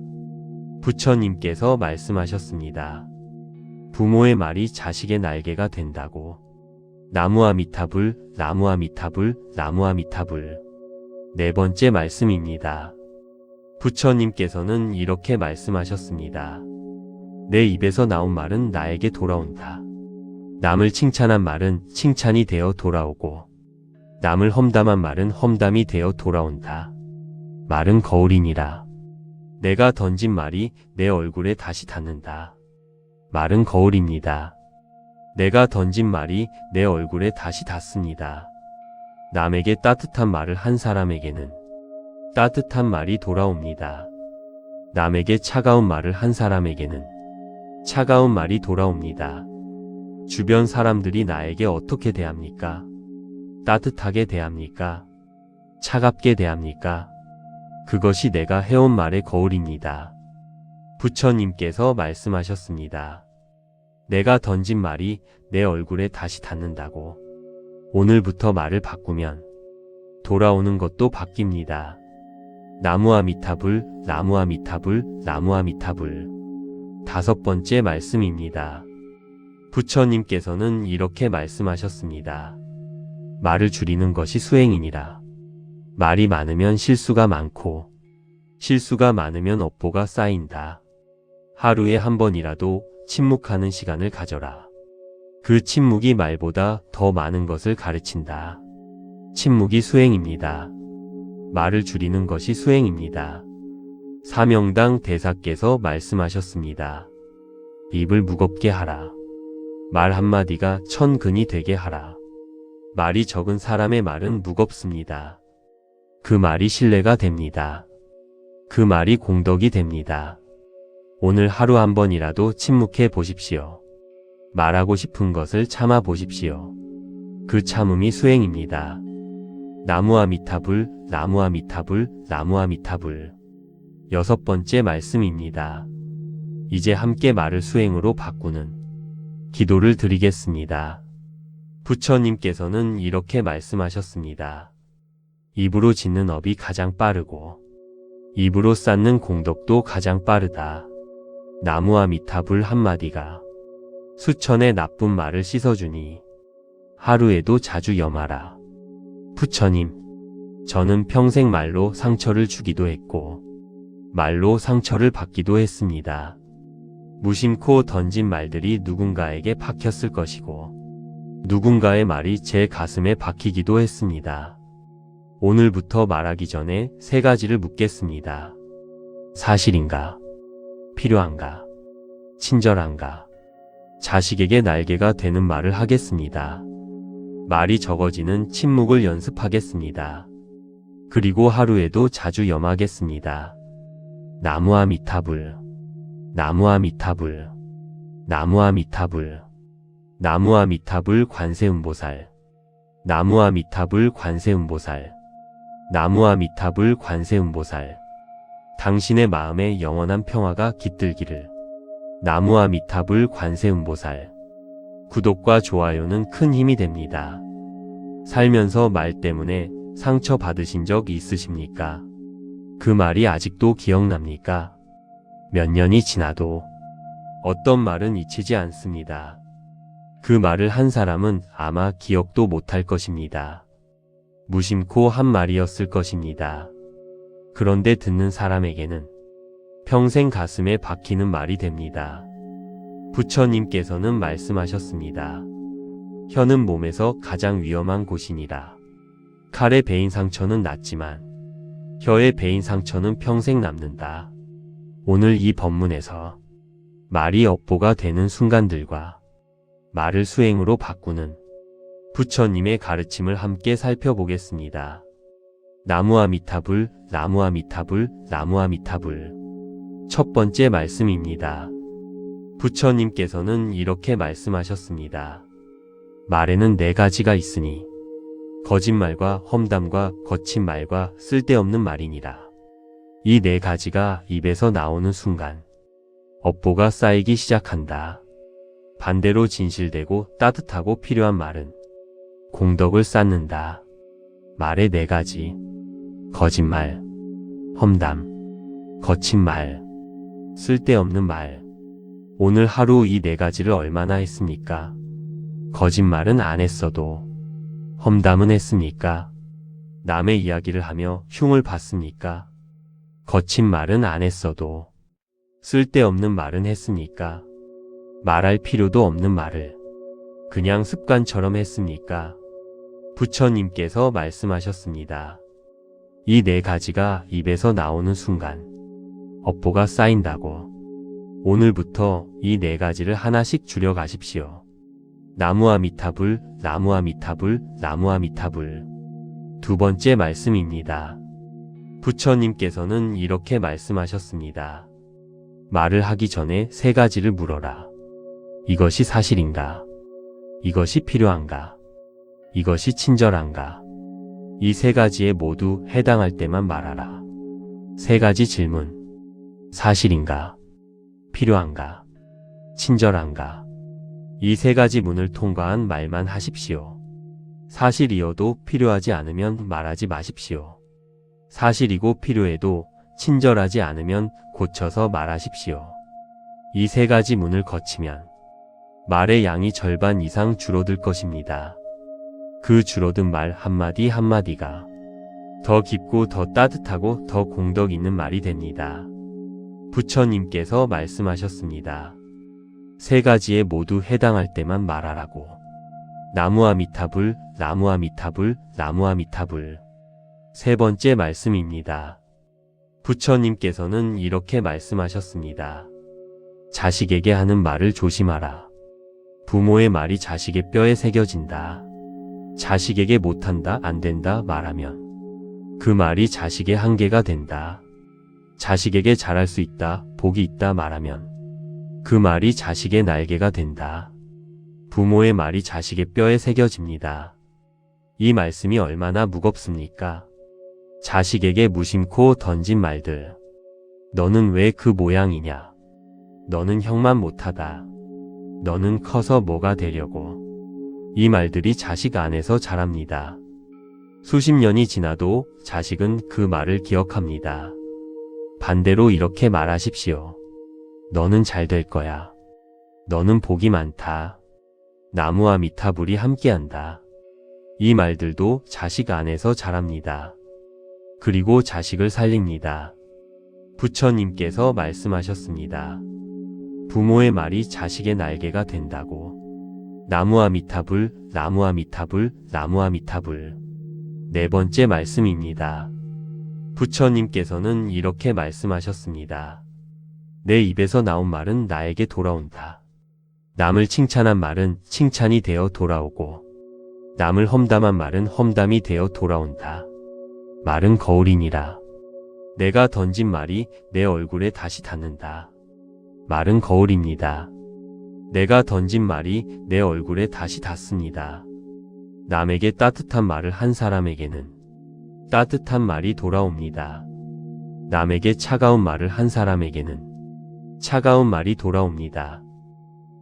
Speaker 1: 부처님께서 말씀하셨습니다. 부모의 말이 자식의 날개가 된다고. 나무와 미타불, 나무와 미타불, 나무와 미타불. 네 번째 말씀입니다. 부처님께서는 이렇게 말씀하셨습니다. 내 입에서 나온 말은 나에게 돌아온다. 남을 칭찬한 말은 칭찬이 되어 돌아오고 남을 험담한 말은 험담이 되어 돌아온다. 말은 거울이니라. 내가 던진 말이 내 얼굴에 다시 닿는다. 말은 거울입니다. 내가 던진 말이 내 얼굴에 다시 닿습니다. 남에게 따뜻한 말을 한 사람에게는 따뜻한 말이 돌아옵니다. 남에게 차가운 말을 한 사람에게는 차가운 말이 돌아옵니다. 주변 사람들이 나에게 어떻게 대합니까? 따뜻하게 대합니까? 차갑게 대합니까? 그것이 내가 해온 말의 거울입니다. 부처님께서 말씀하셨습니다. 내가 던진 말이 내 얼굴에 다시 닿는다고. 오늘부터 말을 바꾸면 돌아오는 것도 바뀝니다. 나무와 미타불, 나무와 미타불, 나무와 미타불. 다섯 번째 말씀입니다. 부처님께서는 이렇게 말씀하셨습니다. 말을 줄이는 것이 수행이니라. 말이 많으면 실수가 많고 실수가 많으면 업보가 쌓인다. 하루에 한 번이라도 침묵하는 시간을 가져라. 그 침묵이 말보다 더 많은 것을 가르친다. 침묵이 수행입니다. 말을 줄이는 것이 수행입니다. 사명당 대사께서 말씀하셨습니다. 입을 무겁게 하라. 말 한마디가 천근이 되게 하라. 말이 적은 사람의 말은 무겁습니다. 그 말이 신뢰가 됩니다. 그 말이 공덕이 됩니다. 오늘 하루 한 번이라도 침묵해 보십시오. 말하고 싶은 것을 참아 보십시오. 그 참음이 수행입니다. 나무와 미타불, 나무와 미타불, 나무와 미타불. 6번째 말씀입니다. 이제 함께 말을 수행으로 바꾸는 기도를 드리겠습니다. 부처님께서는 이렇게 말씀하셨습니다. 입으로 짓는 업이 가장 빠르고 입으로 쌓는 공덕도 가장 빠르다. 나무아미타불 한마디가 수천의 나쁜 말을 씻어주니 하루에도 자주 염하라. 부처님, 저는 평생 말로 상처를 주기도 했고 말로 상처를 받기도 했습니다. 무심코 던진 말들이 누군가에게 박혔을 것이고 누군가의 말이 제 가슴에 박히기도 했습니다. 오늘부터 말하기 전에 3가지를 묻겠습니다. 사실인가? 필요한가? 친절한가? 자식에게 날개가 되는 말을 하겠습니다. 말이 적어지는 침묵을 연습하겠습니다. 그리고 하루에도 자주 염하겠습니다. 나무아미타불, 나무아미타불, 나무아미타불, 나무아미타불 관세음보살, 나무아미타불 관세음보살, 나무아미타불 관세음보살. 당신의 마음에 영원한 평화가 깃들기를. 나무아미타불 관세음보살. 구독과 좋아요는 큰 힘이 됩니다. 살면서 말 때문에 상처 받으신 적 있으십니까? 그 말이 아직도 기억납니까? 몇 년이 지나도 어떤 말은 잊히지 않습니다. 그 말을 한 사람은 아마 기억도 못할 것입니다. 무심코 한 말이었을 것입니다. 그런데 듣는 사람에게는 평생 가슴에 박히는 말이 됩니다. 부처님께서는 말씀하셨습니다. 혀는 몸에서 가장 위험한 곳이니라. 칼에 베인 상처는 낫지만 혀에 베인 상처는 평생 남는다. 오늘 이 법문에서 말이 업보가 되는 순간들과 말을 수행으로 바꾸는 부처님의 가르침을 함께 살펴보겠습니다. 나무아미타불, 나무아미타불, 나무아미타불. 첫 번째 말씀입니다. 부처님께서는 이렇게 말씀하셨습니다. 말에는 4가지가 있으니 거짓말과 험담과 거친 말과 쓸데없는 말이니라. 이 4가지가 입에서 나오는 순간 업보가 쌓이기 시작한다. 반대로 진실되고 따뜻하고 필요한 말은 공덕을 쌓는다. 말의 4가지. 거짓말, 험담, 거친 말, 쓸데없는 말. 오늘 하루 이 4가지를 얼마나 했습니까? 거짓말은 안 했어도 험담은 했습니까? 남의 이야기를 하며 흉을 봤습니까? 거친 말은 안 했어도 쓸데없는 말은 했습니까? 말할 필요도 없는 말을 그냥 습관처럼 했습니까? 부처님께서 말씀하셨습니다. 이 4가지가 입에서 나오는 순간 업보가 쌓인다고. 오늘부터 이 4가지를 하나씩 줄여가십시오. 나무아미타불, 나무아미타불, 나무아미타불. 두 번째 말씀입니다. 부처님께서는 이렇게 말씀하셨습니다. 말을 하기 전에 3가지를 물어라. 이것이 사실인가? 이것이 필요한가? 이것이 친절한가? 이 3가지에 모두 해당할 때만 말하라. 3가지 질문. 사실인가? 필요한가? 친절한가? 이 3가지 문을 통과한 말만 하십시오. 사실이어도 필요하지 않으면 말하지 마십시오. 사실이고 필요해도 친절하지 않으면 고쳐서 말하십시오. 이 3가지 문을 거치면 말의 양이 절반 이상 줄어들 것입니다. 그 줄어든 말 한마디 한마디가 더 깊고 더 따뜻하고 더 공덕 있는 말이 됩니다. 부처님께서 말씀하셨습니다. 3가지에 모두 해당할 때만 말하라고. 나무아미타불, 나무아미타불, 나무아미타불. 세 번째 말씀입니다. 부처님께서는 이렇게 말씀하셨습니다. 자식에게 하는 말을 조심하라. 부모의 말이 자식의 뼈에 새겨진다. 자식에게 못한다, 안 된다 말하면 그 말이 자식의 한계가 된다. 자식에게 잘할 수 있다, 복이 있다 말하면 그 말이 자식의 날개가 된다. 부모의 말이 자식의 뼈에 새겨집니다. 이 말씀이 얼마나 무겁습니까? 자식에게 무심코 던진 말들, 너는 왜 그 모양이냐? 너는 형만 못하다. 너는 커서 뭐가 되려고? 이 말들이 자식 안에서 자랍니다. 수십 년이 지나도 자식은 그 말을 기억합니다. 반대로 이렇게 말하십시오. 너는 잘 될 거야. 너는 복이 많다. 나무와 미타불이 함께한다. 이 말들도 자식 안에서 자랍니다. 그리고 자식을 살립니다. 부처님께서 말씀하셨습니다. 부모의 말이 자식의 날개가 된다고. 나무와 미타불, 나무와 미타불, 나무와 미타불. 네 번째 말씀입니다. 부처님께서는 이렇게 말씀하셨습니다. 내 입에서 나온 말은 나에게 돌아온다. 남을 칭찬한 말은 칭찬이 되어 돌아오고, 남을 험담한 말은 험담이 되어 돌아온다. 말은 거울이니라. 내가 던진 말이 내 얼굴에 다시 닿는다. 말은 거울입니다. 내가 던진 말이 내 얼굴에 다시 닿습니다. 남에게 따뜻한 말을 한 사람에게는 따뜻한 말이 돌아옵니다. 남에게 차가운 말을 한 사람에게는 차가운 말이 돌아옵니다.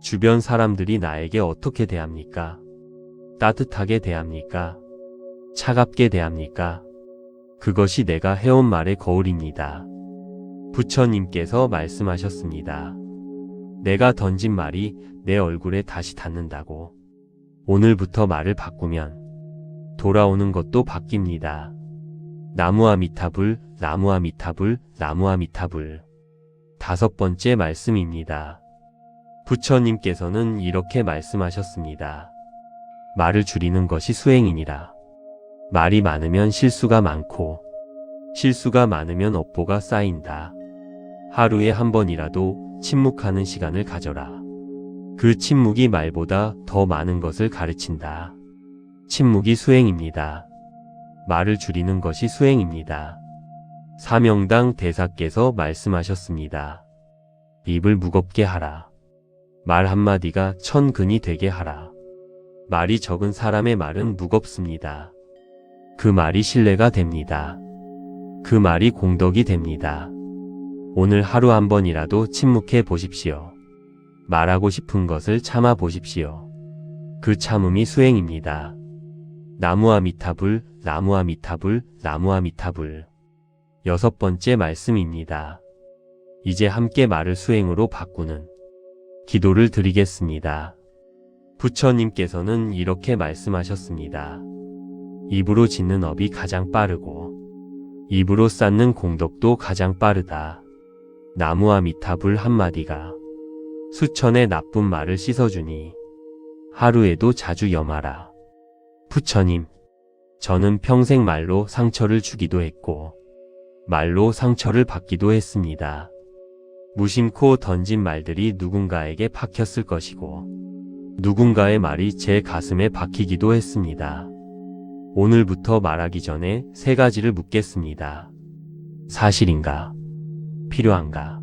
Speaker 1: 주변 사람들이 나에게 어떻게 대합니까? 따뜻하게 대합니까? 차갑게 대합니까? 그것이 내가 해온 말의 거울입니다. 부처님께서 말씀하셨습니다. 내가 던진 말이 내 얼굴에 다시 닿는다고. 오늘부터 말을 바꾸면 돌아오는 것도 바뀝니다. 나무와 미타불, 나무와 미타불, 나무와 미타불. 다섯 번째 말씀입니다. 부처님께서는 이렇게 말씀하셨습니다. 말을 줄이는 것이 수행이니라. 말이 많으면 실수가 많고, 실수가 많으면 업보가 쌓인다. 하루에 한 번이라도 침묵하는 시간을 가져라. 그 침묵이 말보다 더 많은 것을 가르친다. 침묵이 수행입니다. 말을 줄이는 것이 수행입니다. 사명당 대사께서 말씀하셨습니다. 입을 무겁게 하라. 말 한마디가 천근이 되게 하라. 말이 적은 사람의 말은 무겁습니다. 그 말이 신뢰가 됩니다. 그 말이 공덕이 됩니다. 오늘 하루 한 번이라도 침묵해 보십시오. 말하고 싶은 것을 참아 보십시오. 그 참음이 수행입니다. 나무와 미타불, 나무와 미타불, 나무와 미타불. 여섯 번째 말씀입니다. 이제 함께 말을 수행으로 바꾸는 기도를 드리겠습니다. 부처님께서는 이렇게 말씀하셨습니다. 입으로 짓는 업이 가장 빠르고 입으로 쌓는 공덕도 가장 빠르다. 나무와 미타불 한마디가 수천의 나쁜 말을 씻어주니 하루에도 자주 염하라. 부처님, 저는 평생 말로 상처를 주기도 했고 말로 상처를 받기도 했습니다. 무심코 던진 말들이 누군가에게 박혔을 것이고 누군가의 말이 제 가슴에 박히기도 했습니다. 오늘부터 말하기 전에 세 가지를 묻겠습니다. 사실인가? 필요한가?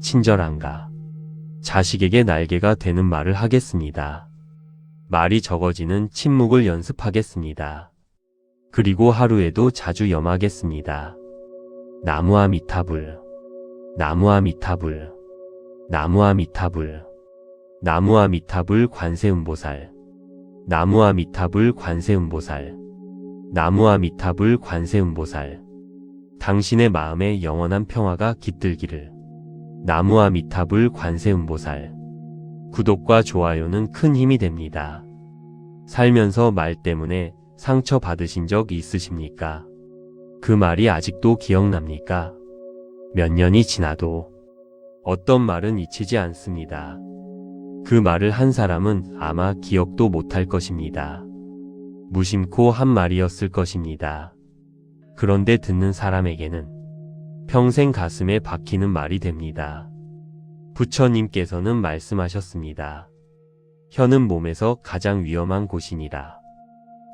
Speaker 1: 친절한가? 자식에게 날개가 되는 말을 하겠습니다. 말이 적어지는 침묵을 연습하겠습니다. 그리고 하루에도 자주 염하겠습니다. 나무와 미타불, 나무와 미타불, 나무와 미타불, 나무와 미타불 관세음보살, 나무와 미타불 관세음보살, 나무와 미타불 관세음보살. 당신의 마음에 영원한 평화가 깃들기를. 나무와 미타불 관세음보살. 구독과 좋아요는 큰 힘이 됩니다. 살면서 말 때문에 상처 받으신 적 있으십니까? 그 말이 아직도 기억납니까? 몇 년이 지나도 어떤 말은 잊히지 않습니다. 그 말을 한 사람은 아마 기억도 못할 것입니다. 무심코 한 말이었을 것입니다. 그런데 듣는 사람에게는 평생 가슴에 박히는 말이 됩니다. 부처님께서는 말씀하셨습니다. 혀는 몸에서 가장 위험한 곳이니라.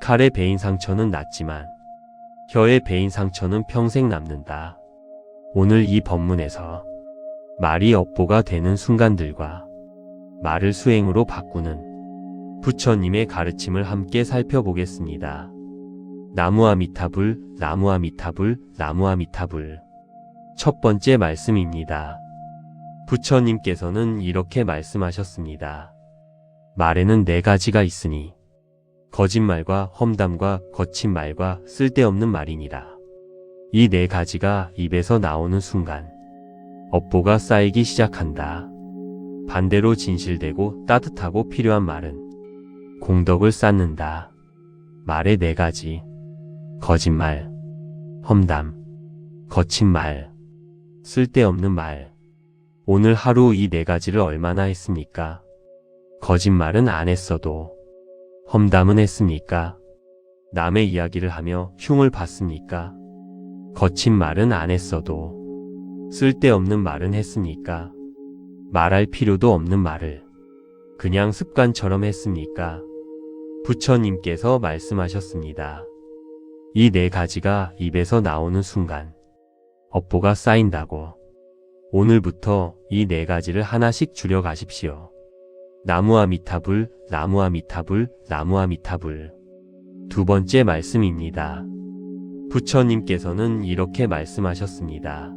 Speaker 1: 칼에 베인 상처는 낫지만 혀에 베인 상처는 평생 남는다. 오늘 이 법문에서 말이 업보가 되는 순간들과 말을 수행으로 바꾸는 부처님의 가르침을 함께 살펴보겠습니다. 나무와 미타불, 나무와 미타불, 나무와 미타불. 첫 번째 말씀입니다. 부처님께서는 이렇게 말씀하셨습니다. 말에는 4가지가 있으니 거짓말과 험담과 거친 말과 쓸데없는 말이니라. 이 4가지가 입에서 나오는 순간 업보가 쌓이기 시작한다. 반대로 진실되고 따뜻하고 필요한 말은 공덕을 쌓는다. 말의 4가지. 거짓말, 험담, 거친 말, 쓸데없는 말. 오늘 하루 이 4가지를 얼마나 했습니까? 거짓말은 안 했어도 험담은 했습니까? 남의 이야기를 하며 흉을 봤습니까? 거친 말은 안 했어도 쓸데없는 말은 했습니까? 말할 필요도 없는 말을 그냥 습관처럼 했습니까? 부처님께서 말씀하셨습니다. 이 4가지가 입에서 나오는 순간 업보가 쌓인다고. 오늘부터 이 4가지를 하나씩 줄여가십시오. 나무아미타불, 나무아미타불, 나무아미타불. 두 번째 말씀입니다. 부처님께서는 이렇게 말씀하셨습니다.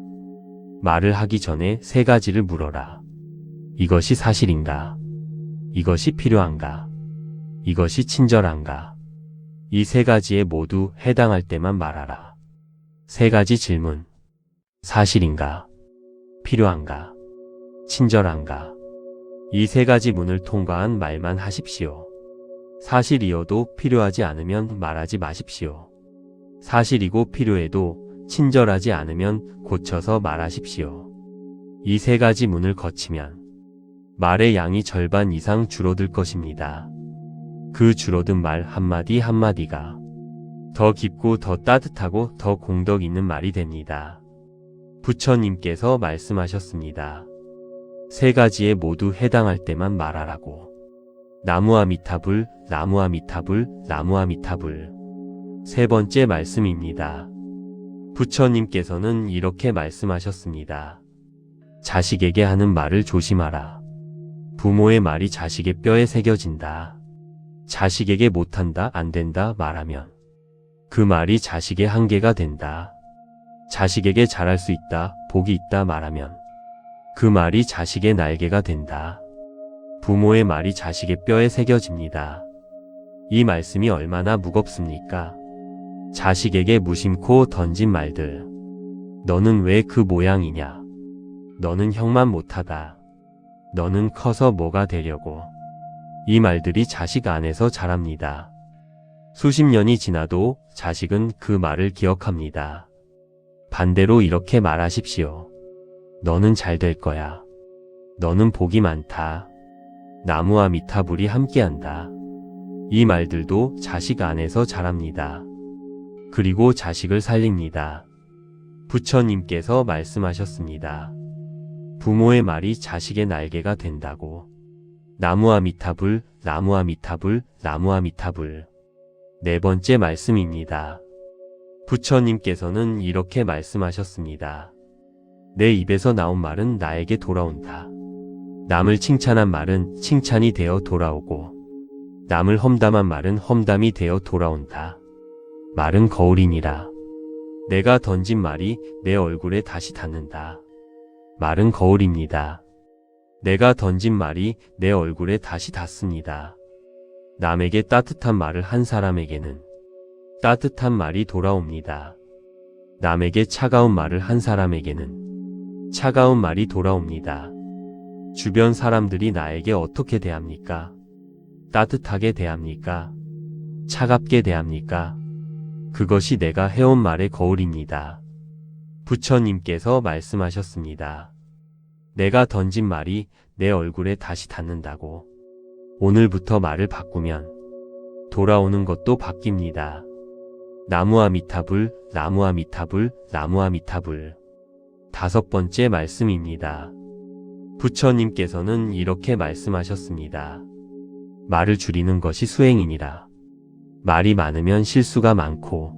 Speaker 1: 말을 하기 전에 3가지를 물어라. 이것이 사실인가? 이것이 필요한가? 이것이 친절한가? 이 3가지에 모두 해당할 때만 말하라. 3가지 질문. 사실인가? 필요한가? 친절한가? 이 3가지 문을 통과한 말만 하십시오. 사실이어도 필요하지 않으면 말하지 마십시오. 사실이고 필요해도 친절하지 않으면 고쳐서 말하십시오. 이 3가지 문을 거치면 말의 양이 절반 이상 줄어들 것입니다. 그 줄어든 말 한마디 한마디가 더 깊고 더 따뜻하고 더 공덕 있는 말이 됩니다. 부처님께서 말씀하셨습니다. 3가지에 모두 해당할 때만 말하라고. 나무아미타불, 나무아미타불, 나무아미타불. 세 번째 말씀입니다. 부처님께서는 이렇게 말씀하셨습니다. 자식에게 하는 말을 조심하라. 부모의 말이 자식의 뼈에 새겨진다. 자식에게 못한다, 안 된다 말하면 그 말이 자식의 한계가 된다. 자식에게 잘할 수 있다, 복이 있다 말하면 그 말이 자식의 날개가 된다. 부모의 말이 자식의 뼈에 새겨집니다. 이 말씀이 얼마나 무겁습니까? 자식에게 무심코 던진 말들. 너는 왜 그 모양이냐? 너는 형만 못하다. 너는 커서 뭐가 되려고? 이 말들이 자식 안에서 자랍니다. 수십 년이 지나도 자식은 그 말을 기억합니다. 반대로 이렇게 말하십시오. 너는 잘 될 거야. 너는 복이 많다. 나무와 미타불이 함께한다. 이 말들도 자식 안에서 자랍니다. 그리고 자식을 살립니다. 부처님께서 말씀하셨습니다. 부모의 말이 자식의 날개가 된다고. 나무와 미타불, 나무와 미타불, 나무와 미타불. 네 번째 말씀입니다. 부처님께서는 이렇게 말씀하셨습니다. 내 입에서 나온 말은 나에게 돌아온다. 남을 칭찬한 말은 칭찬이 되어 돌아오고 남을 험담한 말은 험담이 되어 돌아온다. 말은 거울이니라. 내가 던진 말이 내 얼굴에 다시 닿는다. 말은 거울입니다. 내가 던진 말이 내 얼굴에 다시 닿습니다. 남에게 따뜻한 말을 한 사람에게는 따뜻한 말이 돌아옵니다. 남에게 차가운 말을 한 사람에게는 차가운 말이 돌아옵니다. 주변 사람들이 나에게 어떻게 대합니까? 따뜻하게 대합니까? 차갑게 대합니까? 그것이 내가 해온 말의 거울입니다. 부처님께서 말씀하셨습니다. 내가 던진 말이 내 얼굴에 다시 닿는다고. 오늘부터 말을 바꾸면 돌아오는 것도 바뀝니다. 나무와 미타불, 나무와 미타불, 나무와 미타불. 다섯 번째 말씀입니다. 부처님께서는 이렇게 말씀하셨습니다. 말을 줄이는 것이 수행이니라. 말이 많으면 실수가 많고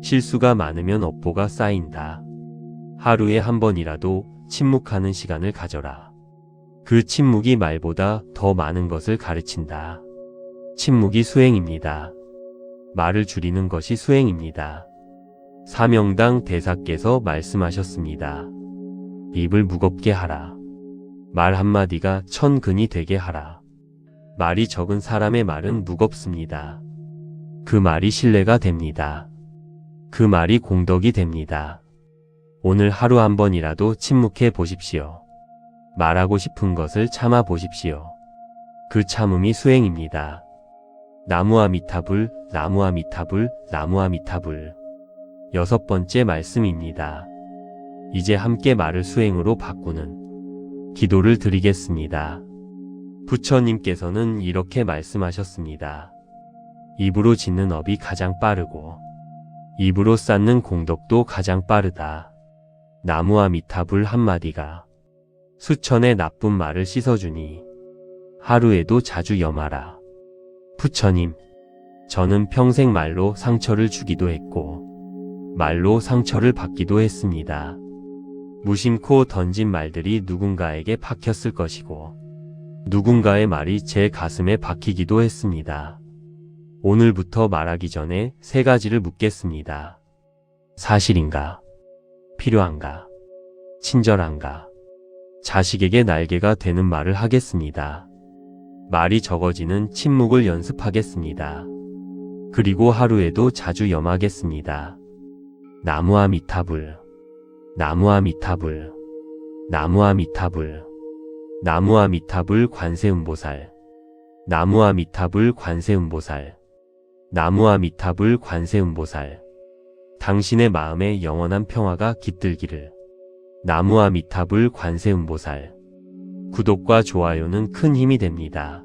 Speaker 1: 실수가 많으면 업보가 쌓인다. 하루에 한 번이라도 침묵하는 시간을 가져라. 그 침묵이 말보다 더 많은 것을 가르친다. 침묵이 수행입니다. 말을 줄이는 것이 수행입니다. 사명당 대사께서 말씀하셨습니다. 입을 무겁게 하라. 말 한마디가 천근이 되게 하라. 말이 적은 사람의 말은 무겁습니다. 그 말이 신뢰가 됩니다. 그 말이 공덕이 됩니다. 오늘 하루 한 번이라도 침묵해 보십시오. 말하고 싶은 것을 참아 보십시오. 그 참음이 수행입니다. 나무아미타불, 나무아미타불, 나무아미타불. 6번째 말씀입니다. 이제 함께 말을 수행으로 바꾸는 기도를 드리겠습니다. 부처님께서는 이렇게 말씀하셨습니다. 입으로 짓는 업이 가장 빠르고 입으로 쌓는 공덕도 가장 빠르다. 나무아미타불 한마디가 수천의 나쁜 말을 씻어주니 하루에도 자주 염하라. 부처님, 저는 평생 말로 상처를 주기도 했고 말로 상처를 받기도 했습니다. 무심코 던진 말들이 누군가에게 박혔을 것이고 누군가의 말이 제 가슴에 박히기도 했습니다. 오늘부터 말하기 전에 3가지를 묻겠습니다. 사실인가? 필요한가? 친절한가? 자식에게 날개가 되는 말을 하겠습니다. 말이 적어지는 침묵을 연습하겠습니다. 그리고 하루에도 자주 염하겠습니다. 나무아미타불, 나무아미타불, 나무아미타불, 나무아미타불 관세음보살, 나무아미타불 관세음보살, 나무아미타불 관세음보살. 당신의 마음에 영원한 평화가 깃들기를. 나무아미타불 관세음보살. 구독과 좋아요는 큰 힘이 됩니다.